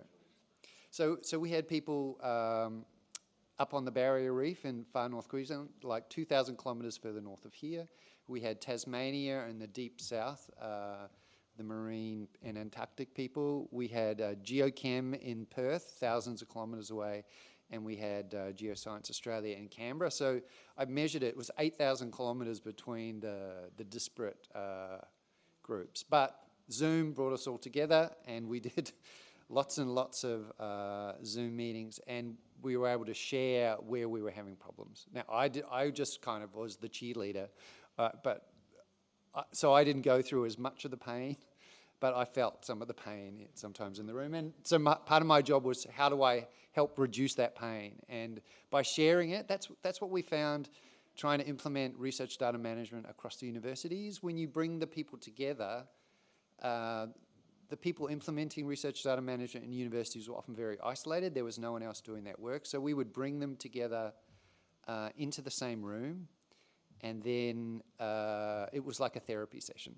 So we had people up on the Barrier Reef in far north Queensland, like 2,000 kilometres further north of here. We had Tasmania in the deep south, the marine and Antarctic people. We had Geochem in Perth, thousands of kilometres away. And we had Geoscience Australia in Canberra. So I measured it was 8,000 kilometres between the disparate groups. But Zoom brought us all together, and we did lots and lots of Zoom meetings, and we were able to share where we were having problems. Now, I just kind of was the cheerleader, so I didn't go through as much of the pain, but I felt some of the pain sometimes in the room. And so part of my job was, how do I help reduce that pain? And by sharing it, that's what we found trying to implement research data management across the universities. When you bring the people together, the people implementing research data management in universities were often very isolated. There was no one else doing that work. So we would bring them together into the same room, and then it was like a therapy session.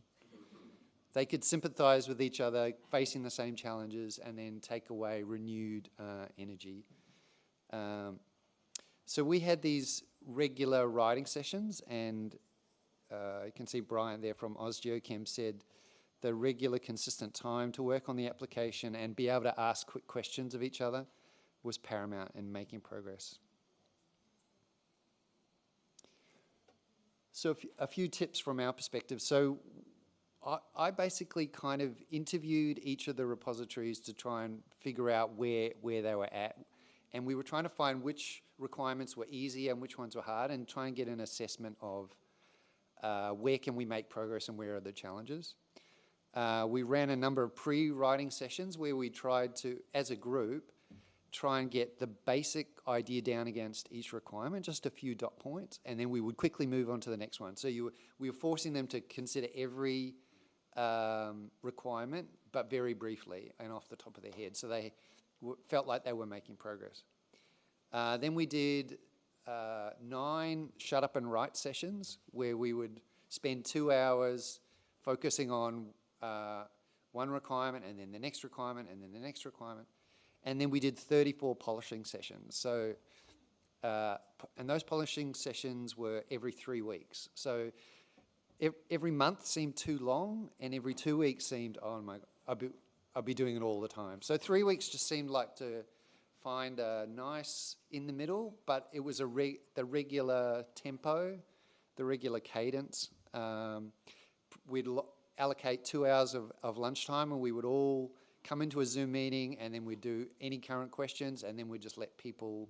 they could sympathize with each other, facing the same challenges, and then take away renewed energy. So we had these regular writing sessions, and you can see Brian there from AusGeoChem said the regular consistent time to work on the application and be able to ask quick questions of each other was paramount in making progress. So a few tips from our perspective. So I basically kind of interviewed each of the repositories to try and figure out where they were at. And we were trying to find which requirements were easy and which ones were hard, and try and get an assessment of where can we make progress and where are the challenges. We ran a number of pre-writing sessions where we tried to, as a group, try and get the basic idea down against each requirement, just a few dot points, and then we would quickly move on to the next one. So we were forcing them to consider every requirement, but very briefly and off the top of their head, so they felt like they were making progress. Then we did 9 shut up and write sessions where we would spend 2 hours focusing on one requirement, and then the next requirement, and then the next requirement. And then we did 34 polishing sessions. So, and those polishing sessions were every 3 weeks. So every month seemed too long, and every 2 weeks seemed, oh my God, I'll be doing it all the time. So 3 weeks just seemed like to find a nice in the middle, but it was the regular tempo, the regular cadence. We'd allocate 2 hours of lunchtime, and we would all come into a Zoom meeting, and then we'd do any current questions, and then we'd just let people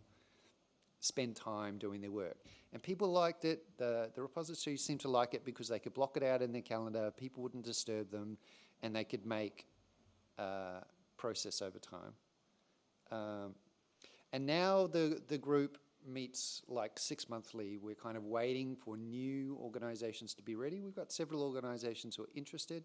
spend time doing their work. And people liked it. The repositories seemed to like it because they could block it out in their calendar, people wouldn't disturb them, and they could make process over time. And now the group meets like 6 monthly. We're kind of waiting for new organizations to be ready. We've got several organizations who are interested,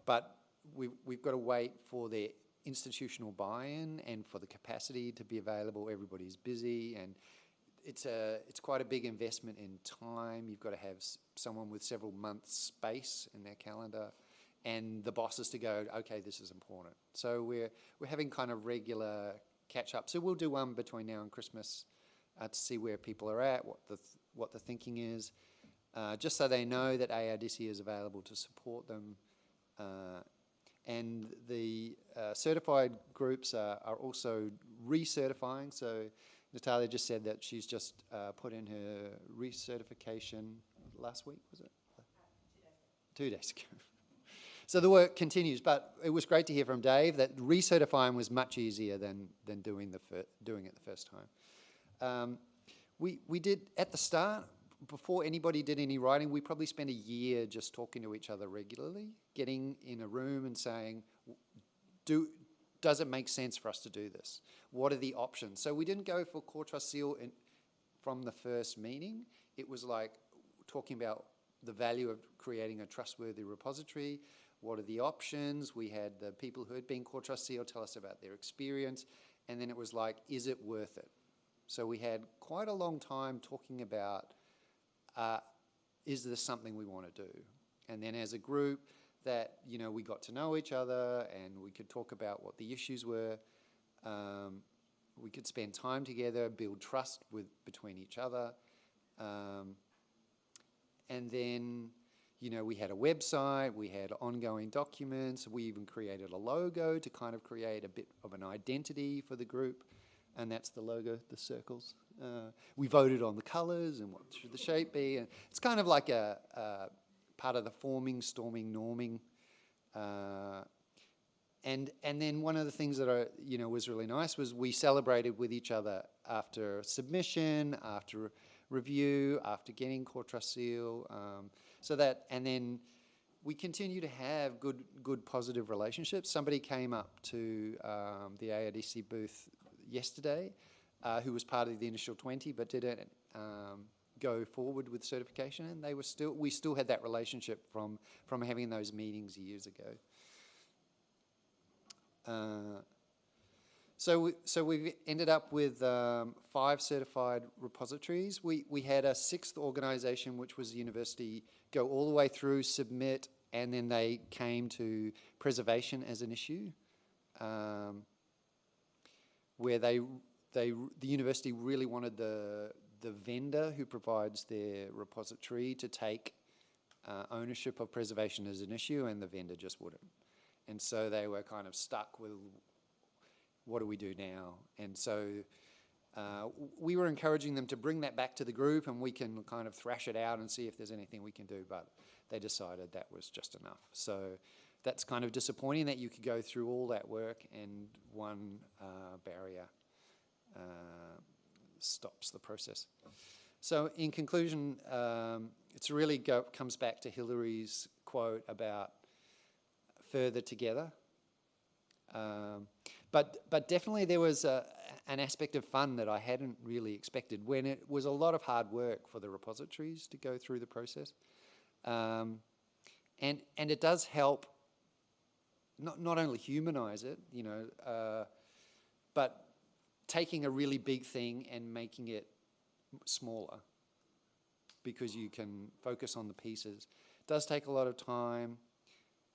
but we've got to wait for their institutional buy-in and for the capacity to be available. Everybody's busy, and it's quite a big investment in time. You've got to have someone with several months space in their calendar, and the bosses to go, okay, this is important. So we're having kind of regular catch-up. So we'll do one between now and Christmas to see where people are at, what the thinking is, just so they know that ARDC is available to support them. And the certified groups are also recertifying. So Natalia just said that she's just put in her recertification last week, was it? 2 days ago. So the work continues, but it was great to hear from Dave that recertifying was much easier than doing it the first time. We did, at the start, before anybody did any writing, we probably spent a year just talking to each other regularly, getting in a room and saying, does it make sense for us to do this? What are the options? So we didn't go for core trust seal from the first meeting. It was like talking about the value of creating a trustworthy repository. What are the options? We had the people who had been core trust seal tell us about their experience, and then it was like, is it worth it? So we had quite a long time talking about, is this something we want to do? And then as a group that, we got to know each other, and we could talk about what the issues were. We could spend time together, build trust between each other. And then, we had a website, we had ongoing documents, we even created a logo to kind of create a bit of an identity for the group, and that's the logo, the circles. We voted on the colors and what should the shape be, and it's kind of like a part of the forming, storming, norming. And then one of the things that was really nice was we celebrated with each other after submission, after review, after getting core trust seal, and then we continue to have good positive relationships. Somebody came up to the ARDC booth yesterday, who was part of the initial 20 but didn't go forward with certification, and we still had that relationship from having those meetings years ago. So we've ended up with 5 certified repositories. We had a 6th organization, which was the university, go all the way through, submit, and then they came to preservation as an issue, where the university really wanted the vendor who provides their repository to take ownership of preservation as an issue, and the vendor just wouldn't. And so they were kind of stuck with, what do we do now? And so we were encouraging them to bring that back to the group, and we can kind of thrash it out and see if there's anything we can do, but they decided that was just enough. So that's kind of disappointing that you could go through all that work and one barrier stops the process. So in conclusion, it's really comes back to Hillary's quote about further together. But definitely there was an aspect of fun that I hadn't really expected, when it was a lot of hard work for the repositories to go through the process. And it does help not only humanize it, you know, but taking a really big thing and making it smaller, because you can focus on the pieces. It does take a lot of time,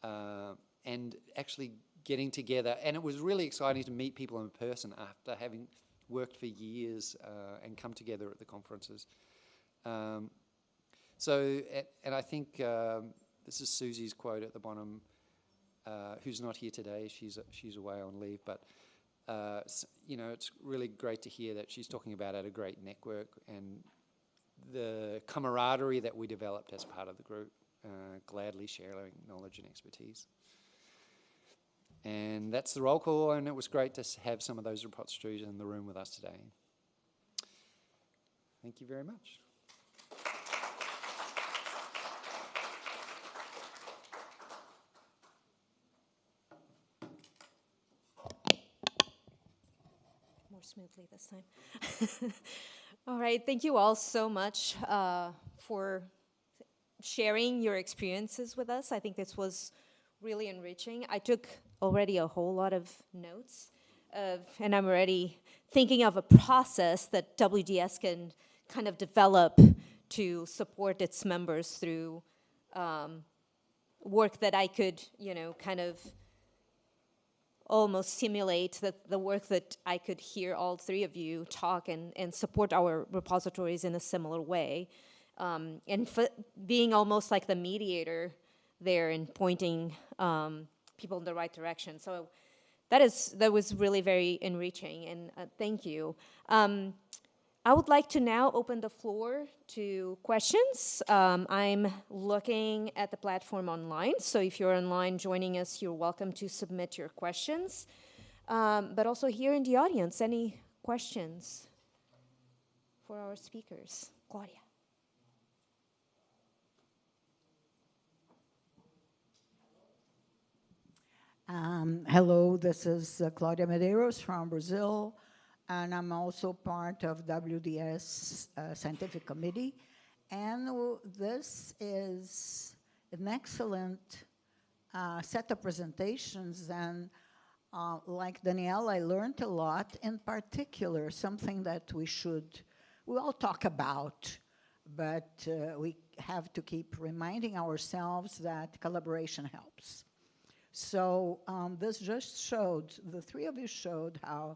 and actually getting together. And it was really exciting to meet people in person after having worked for years and come together at the conferences. So, and I think this is Susie's quote at the bottom, who's not here today. She's away on leave, but you know, it's really great to hear that she's talking about a great network and the camaraderie that we developed as part of the group, gladly sharing knowledge and expertise. And that's the roll call, and it was great to have some of those repositories in the room with us today. Thank you very much. More smoothly this time. All right, thank you all so much for sharing your experiences with us. I think this was really enriching. I took already a whole lot of notes, and I'm already thinking of a process that WDS can kind of develop to support its members through work that I could, you know, kind of almost simulate the work that I could hear all 3 of you talk and support our repositories in a similar way. And being almost like the mediator there and pointing people in the right direction. So that was really very enriching, and thank you. I would like to now open the floor to questions. I'm looking at the platform online, so if you're online joining us, you're welcome to submit your questions. But also here in the audience, any questions for our speakers? Claudia. Hello, this is Claudia Medeiros from Brazil, and I'm also part of WDS Scientific Committee. And this is an excellent set of presentations, and like Daniela, I learned a lot. In particular, something that we all talk about, but we have to keep reminding ourselves that collaboration helps. So this just showed, the 3 of you showed how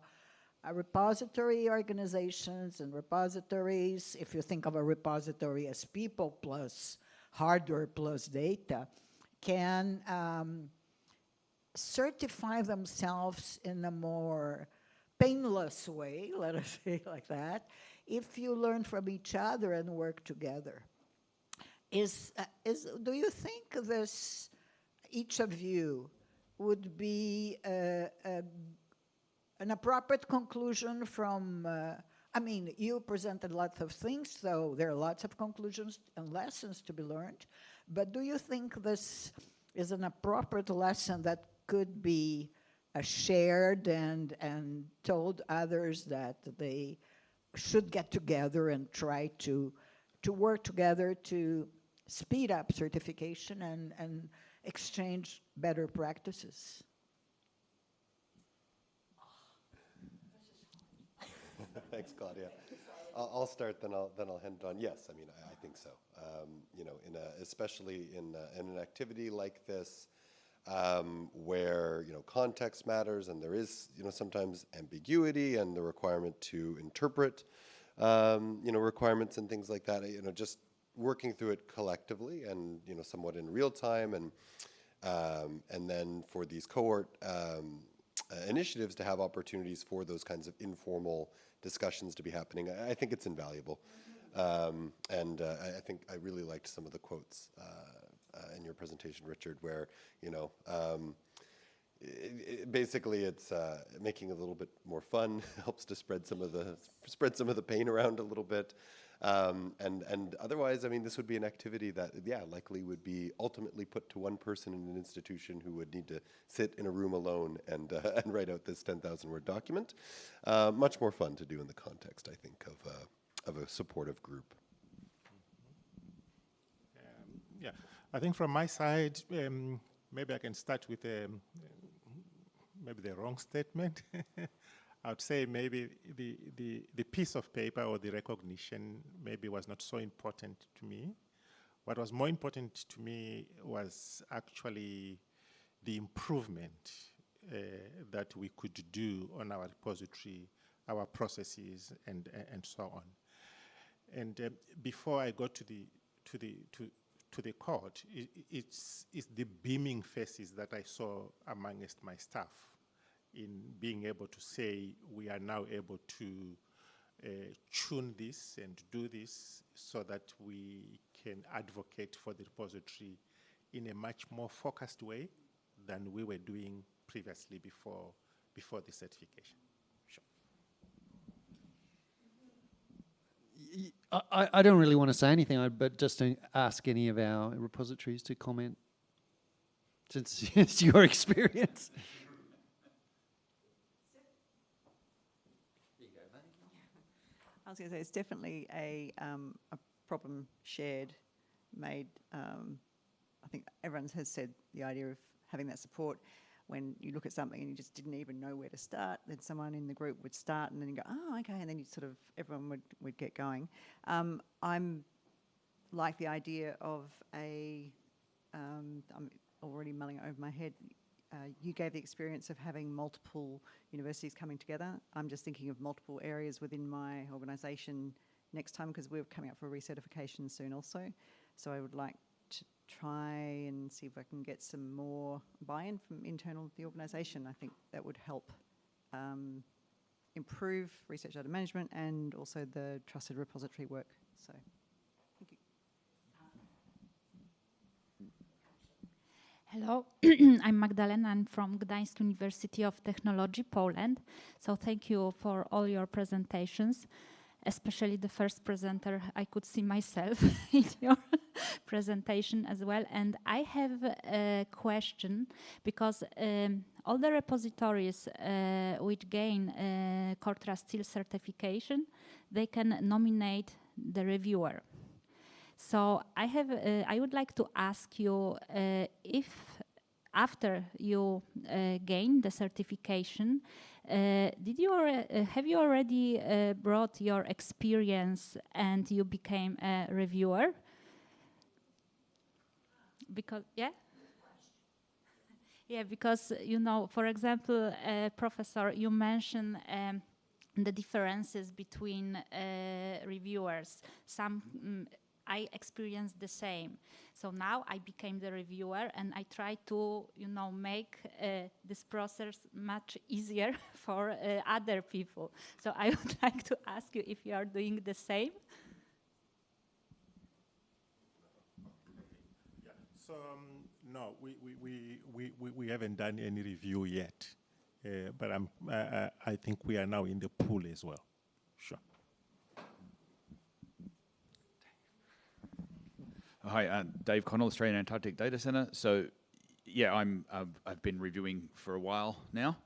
repository organizations and repositories, if you think of a repository as people plus hardware plus data, can certify themselves in a more painless way, let us say like that, if you learn from each other and work together. Do you think this, each of you, would be an appropriate conclusion from, I mean, you presented lots of things, so there are lots of conclusions and lessons to be learned, but do you think this is an appropriate lesson that could be shared and told others that they should get together and try to work together to speed up certification and exchange better practices? Thanks, Claudia. I'll start, then I'll hand it on. Yes, I mean, I think so. You know, especially in an activity like this, where, you know, context matters, and there is, you know, sometimes ambiguity and the requirement to interpret, you know, requirements and things like that. You know, just working through it collectively and, you know, somewhat in real time, and then for these cohort initiatives to have opportunities for those kinds of informal discussions to be happening, I think it's invaluable. And I think I really liked some of the quotes in your presentation, Richard, where, you know, basically it's making it a little bit more fun, helps to spread some of the pain around a little bit. And otherwise, I mean, this would be an activity that, yeah, likely would be ultimately put to one person in an institution who would need to sit in a room alone and write out this 10,000-word document. Much more fun to do in the context, I think, of a supportive group. Yeah, I think from my side, maybe I can start with maybe the wrong statement. I would say maybe the piece of paper or the recognition maybe was not so important to me. What was more important to me was actually the improvement that we could do on our repository, our processes, and so on. And before I go to the court, it's the beaming faces that I saw amongst my staff in being able to say we are now able to tune this and do this so that we can advocate for the repository in a much more focused way than we were doing previously before the certification. Sure. I don't really want to say anything, but just to ask any of our repositories to comment, since it's your experience. I was going to say, it's definitely a problem shared, made. I think everyone has said the idea of having that support. When you look at something and you just didn't even know where to start, then someone in the group would start, and then you go, oh, okay, and then you sort of, everyone would get going. I'm like the idea of I'm already mulling it over my head. You gave the experience of having multiple universities coming together. I'm just thinking of multiple areas within my organisation next time, because we're coming up for recertification soon also. So I would like to try and see if I can get some more buy-in from internal the organisation. I think that would help improve research data management and also the trusted repository work. So, thank you. Hello, I'm Magdalena. I'm from Gdańsk University of Technology, Poland. So thank you for all your presentations, especially the first presenter. I could see myself in your presentation as well. And I have a question, because all the repositories which gain Core Trust Seal certification, they can nominate the reviewer. So I would like to ask you if after you gain the certification, have you already brought your experience and you became a reviewer? Because because, you know, for example, Professor, you mentioned the differences between reviewers. Some I experienced the same. So now I became the reviewer, and I try to, you know, make this process much easier for other people. So I would like to ask you if you are doing the same. Yeah. So no, we haven't done any review yet, but I think we are now in the pool as well. Sure. Hi, Dave Connell, Australian Antarctic Data Centre. So, yeah, I've been reviewing for a while now.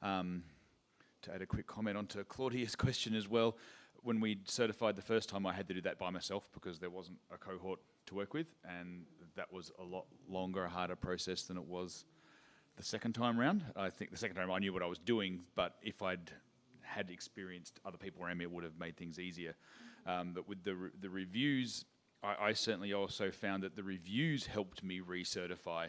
To add a quick comment onto Claudia's question as well, when we certified the first time, I had to do that by myself because there wasn't a cohort to work with, and that was a lot longer, a harder process than it was the second time round. I think the second time I knew what I was doing, but if I'd had experienced other people around me, it would have made things easier. But with the reviews, I certainly also found that the reviews helped me recertify,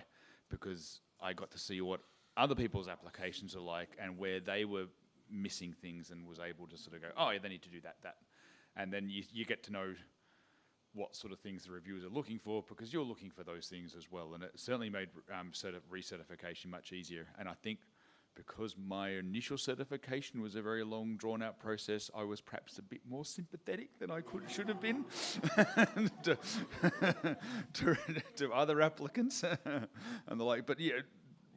because I got to see what other people's applications are like and where they were missing things, and was able to sort of go, oh yeah, they need to do that. And then you get to know what sort of things the reviewers are looking for, because you're looking for those things as well. And it certainly made recertification much easier. And I think because my initial certification was a very long, drawn-out process, I was perhaps a bit more sympathetic than I should have been to other applicants and the like. But yeah,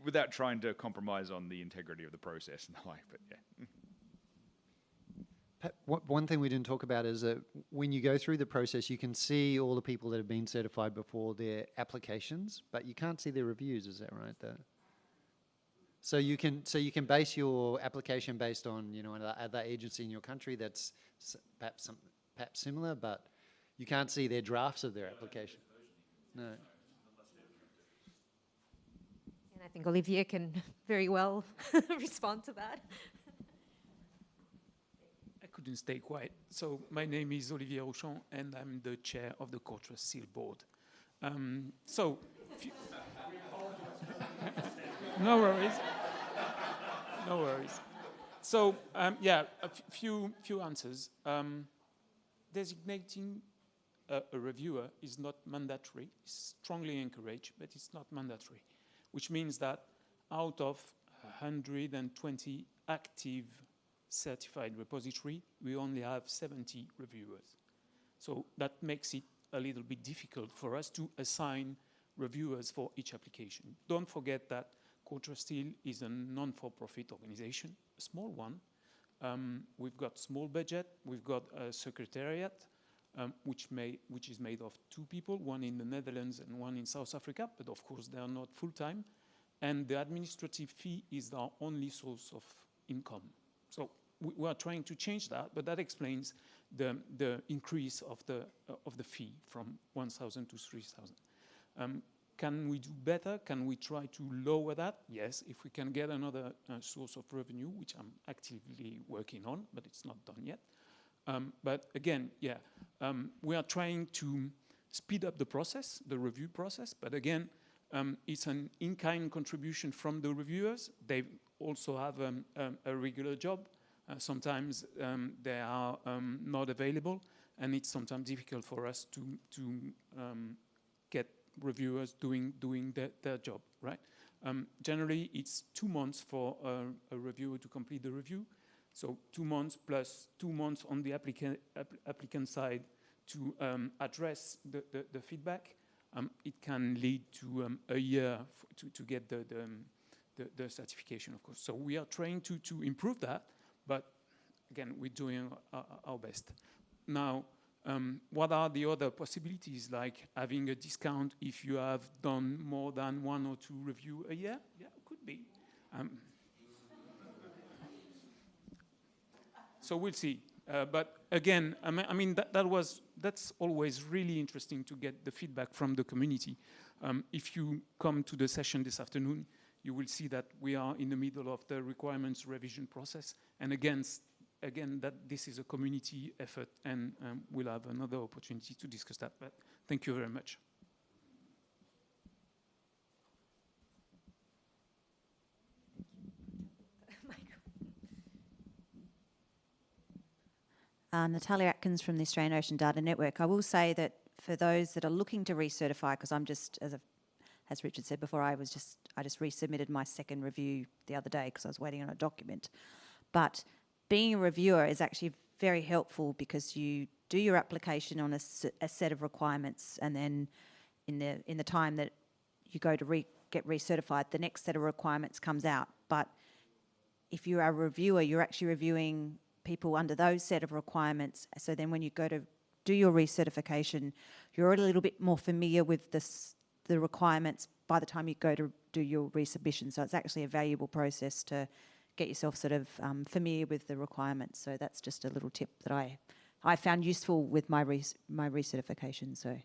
without trying to compromise on the integrity of the process and the like. But yeah. One thing we didn't talk about is that when you go through the process, you can see all the people that have been certified before, their applications, but you can't see their reviews. Is that right? So you can base your application based on, you know, another agency in your country that's perhaps similar, but you can't see their drafts of their application. No. And I think Olivier can very well respond to that. I couldn't stay quiet. So my name is Olivier Rochon, and I'm the chair of the Culture Seal Board. No worries. No worries. So yeah, a few answers. Designating a reviewer is not mandatory. It's strongly encouraged, but it's not mandatory, which means that out of 120 active certified repository, we only have 70 reviewers. So that makes it a little bit difficult for us to assign reviewers for each application. Don't forget that Culture Seal is a non-for-profit organization, a small one. We've got small budget. We've got a secretariat, which is made of 2 people, one in the Netherlands and one in South Africa, but of course they are not full-time. And the administrative fee is our only source of income. So we are trying to change that, but that explains the increase of the fee from 1,000 to 3,000. Can we do better? Can we try to lower that? Yes, if we can get another source of revenue, which I'm actively working on, but it's not done yet. But again, yeah, we are trying to speed up the process, the review process, but again, it's an in-kind contribution from the reviewers. They also have a regular job. Sometimes they are not available, and it's sometimes difficult for us to get reviewers doing their job, right? Generally, it's 2 months for a reviewer to complete the review. So 2 months plus 2 months on the applicant side to address the feedback. It can lead to a year to get the certification, of course. So we are trying to improve that, but again, we're doing our best. Now, what are the other possibilities, like having a discount if you have done more than 1 or 2 reviews a year? Yeah, could be. So we'll see. But again, I mean that's always really interesting to get the feedback from the community. If you come to the session this afternoon, you will see that we are in the middle of the requirements revision process. And again, that this is a community effort, and we'll have another opportunity to discuss that. But thank you very much. Natalia Atkins from the Australian Ocean Data Network. I will say that for those that are looking to recertify, because I'm just, as Richard said before, I just resubmitted my second review the other day because I was waiting on a document. But being a reviewer is actually very helpful because you do your application on a set of requirements, and then in the time that you go to get recertified, the next set of requirements comes out. But if you are a reviewer, you're actually reviewing people under those set of requirements. So then when you go to do your recertification, you're a little bit more familiar with the requirements by the time you go to do your resubmission. So it's actually a valuable process to get yourself sort of familiar with the requirements. So that's just a little tip that I found useful with my recertification. So.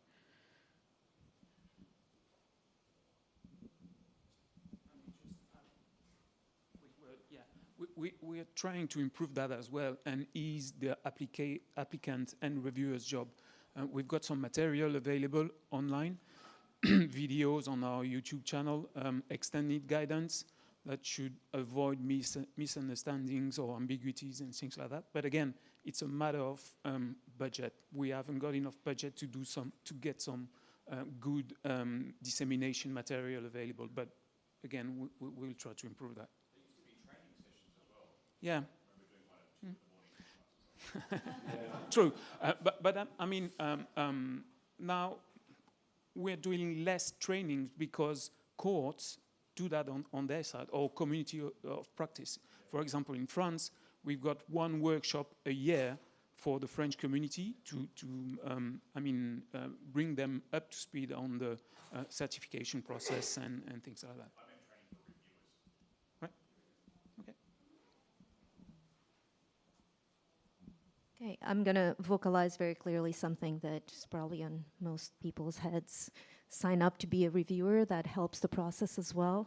we are trying to improve that as well and ease the applicant and reviewer's job. We've got some material available online, videos on our YouTube channel, extended guidance that should avoid misunderstandings or ambiguities and things like that. But again, it's a matter of budget. We haven't got enough budget to get some good dissemination material available. But again, we'll try to improve that. Yeah. True, but I mean, now we're doing less trainings because courts do that on their side, or community of practice. For example, in France, we've got one workshop a year for the French community to bring them up to speed on the certification process and things like that. Right? Okay. Okay, I'm going to vocalize very clearly something that is probably on most people's heads. Sign up to be a reviewer. That helps the process as well.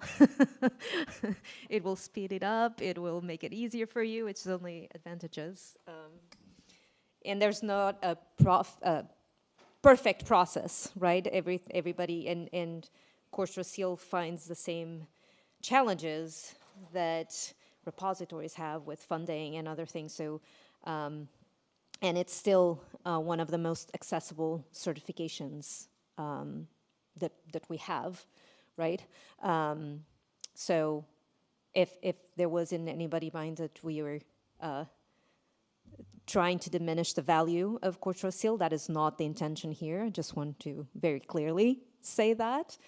It will speed it up. It will make it easier for you. It's only advantages. And there's not a perfect process, right? Everybody and Seal finds the same challenges that repositories have with funding and other things. So. And it's still one of the most accessible certifications that we have, right? So if there was in anybody's mind that we were trying to diminish the value of Seal, that is not the intention here. I just want to very clearly say that.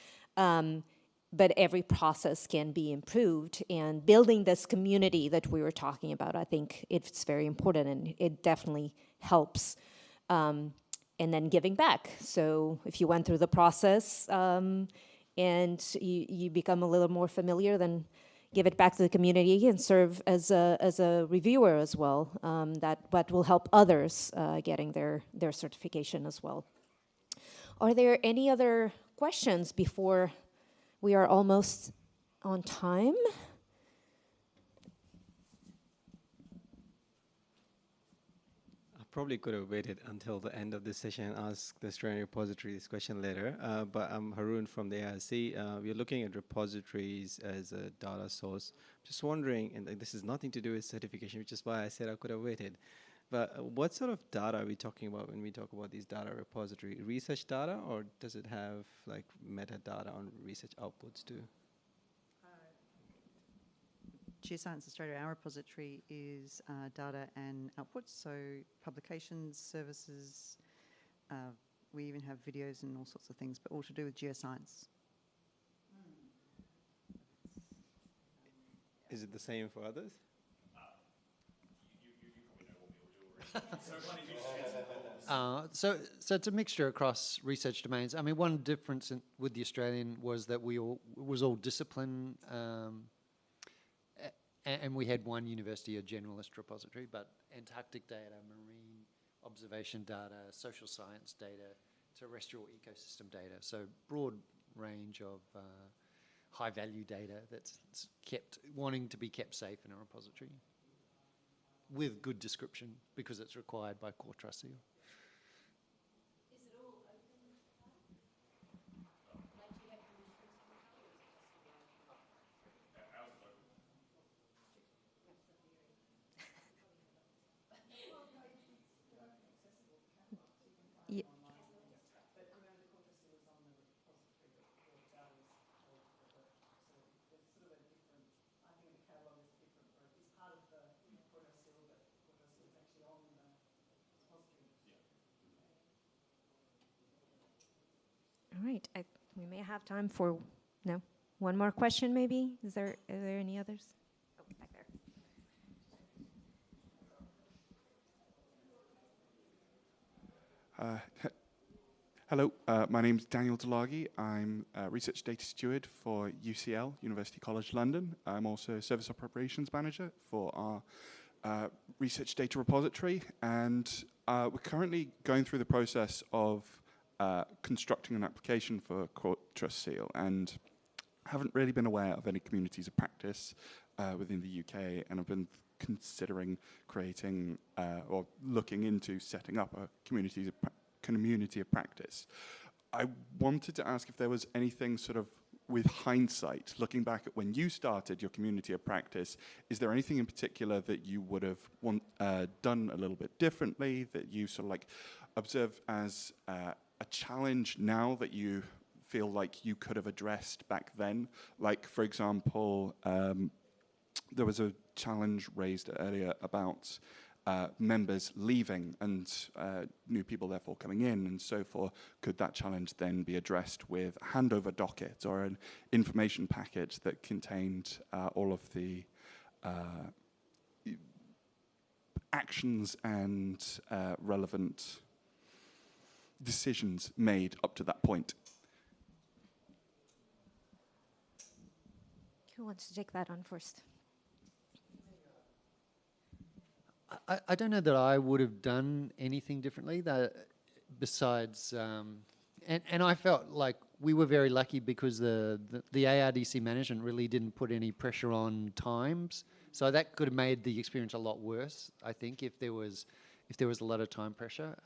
But every process can be improved, and building this community that we were talking about, I think it's very important, and it definitely helps. And then giving back. So if you went through the process and you become a little more familiar, then give it back to the community and serve as a reviewer as well. That will help others getting their certification as well. Are there any other questions before we are almost on time? I probably could have waited until the end of this session and asked the Australian repository this question later, but I'm Haroon from the ARDC. We're looking at repositories as a data source. Just wondering, and this is nothing to do with certification, which is why I said I could have waited, but what sort of data are we talking about when we talk about these data repository? Research data, or does it have like metadata on research outputs too? Geoscience Australia, our repository is data and outputs, so publications, services, we even have videos and all sorts of things, but all to do with geoscience. Is it the same for others? So it's a mixture across research domains. I mean, one difference with the Australian was that it was all discipline, and we had one university, a generalist repository, but Antarctic data, marine observation data, social science data, terrestrial ecosystem data. So broad range of high-value data that's wanting to be kept safe in a repository, with good description because it's required by core trustee. Is it all open? Like you have to yeah. All right, we may have time for one more question maybe. Are there any others? Oh, back there. Hello, my name's Daniel Delagi. I'm a research data steward for UCL, University College London. I'm also Service Operations Manager for our research data repository, and we're currently going through the process of constructing an application for Core Trust Seal. And haven't really been aware of any communities of practice within the UK, and I've been considering creating or looking into setting up a community of practice. I wanted to ask if there was anything sort of with hindsight, looking back at when you started your community of practice, is there anything in particular that you would have done a little bit differently, that you sort of like observe as a challenge now that you feel like you could have addressed back then? Like, for example, there was a challenge raised earlier about members leaving and new people therefore coming in and so forth. Could that challenge then be addressed with a handover docket or an information package that contained all of the actions and relevant decisions made up to that point? Who wants to take that on first? I don't know that I would have done anything differently besides, and I felt like we were very lucky because the ARDC management really didn't put any pressure on times, so that could have made the experience a lot worse, I think, if there was a lot of time pressure.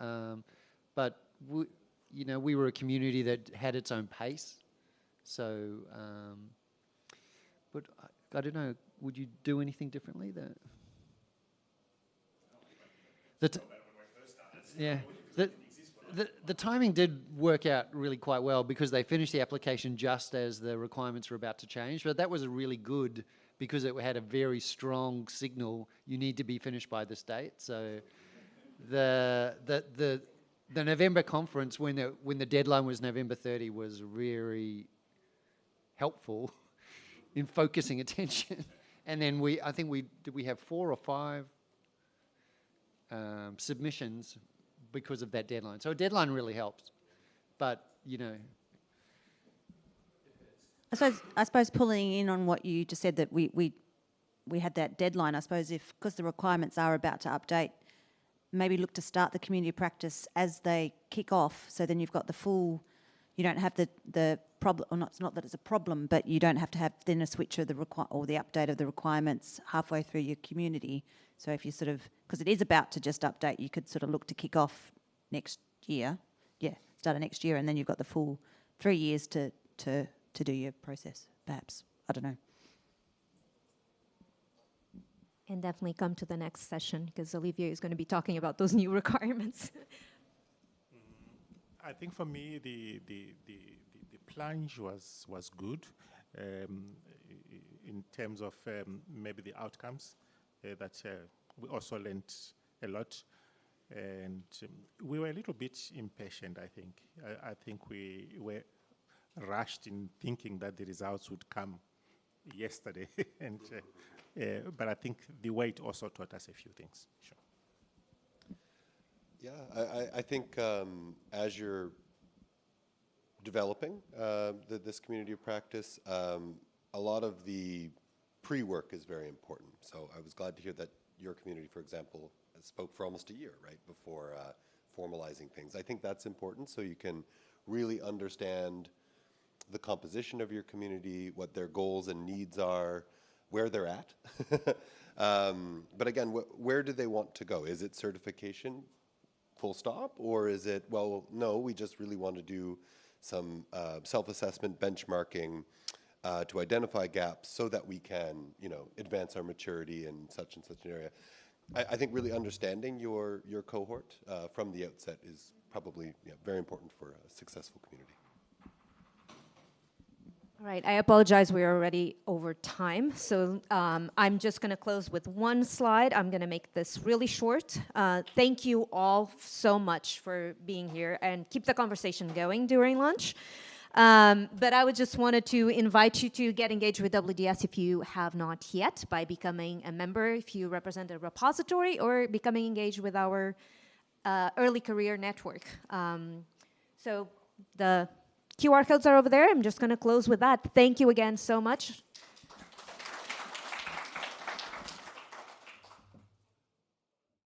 But we were a community that had its own pace, so. But I don't know. Would you do anything differently? The timing did work out really quite well because they finished the application just as the requirements were about to change. But that was really good because it had a very strong signal. You need to be finished by this date. So the November conference, when the deadline was November 30, was very helpful in focusing attention. And then we have 4 or 5 submissions because of that deadline. So a deadline really helps, but I suppose pulling in on what you just said, that we had that deadline. I suppose because the requirements are about to update, maybe look to start the community practice as they kick off. So then you've got the full. You don't have the problem, or it's not that it's a problem, but you don't have to have then a switch of the update of the requirements halfway through your community. So if you sort of, because it is about to just update, you could sort of look to kick off next year. Yeah, start of next year, and then you've got the full 3 years to do your process, perhaps. I don't know. And definitely come to the next session because Oliveira is going to be talking about those new requirements. I think for me the plunge was good in terms of maybe the outcomes that we also learned a lot, and we were a little bit impatient. I think we were rushed in thinking that the results would come yesterday, and but I think the wait also taught us a few things. Sure. Yeah, I think as you're developing this community of practice, a lot of the pre-work is very important. So I was glad to hear that your community, for example, spoke for almost a year, right, before formalizing things. I think that's important so you can really understand the composition of your community, what their goals and needs are, where they're at. But again, where do they want to go? Is it certification? Full stop? Or is it, well, no, we just really want to do some self-assessment benchmarking to identify gaps so that we can, advance our maturity in such and such an area. I think really understanding your cohort from the outset is probably very important for a successful community. All right, I apologize, we're already over time. So I'm just going to close with one slide. I'm going to make this really short. Thank you all so much for being here, and keep the conversation going during lunch. But I would just wanted to invite you to get engaged with WDS if you have not yet, by becoming a member if you represent a repository, or becoming engaged with our early career network. So the QR codes are over there. I'm just going to close with that. Thank you again so much.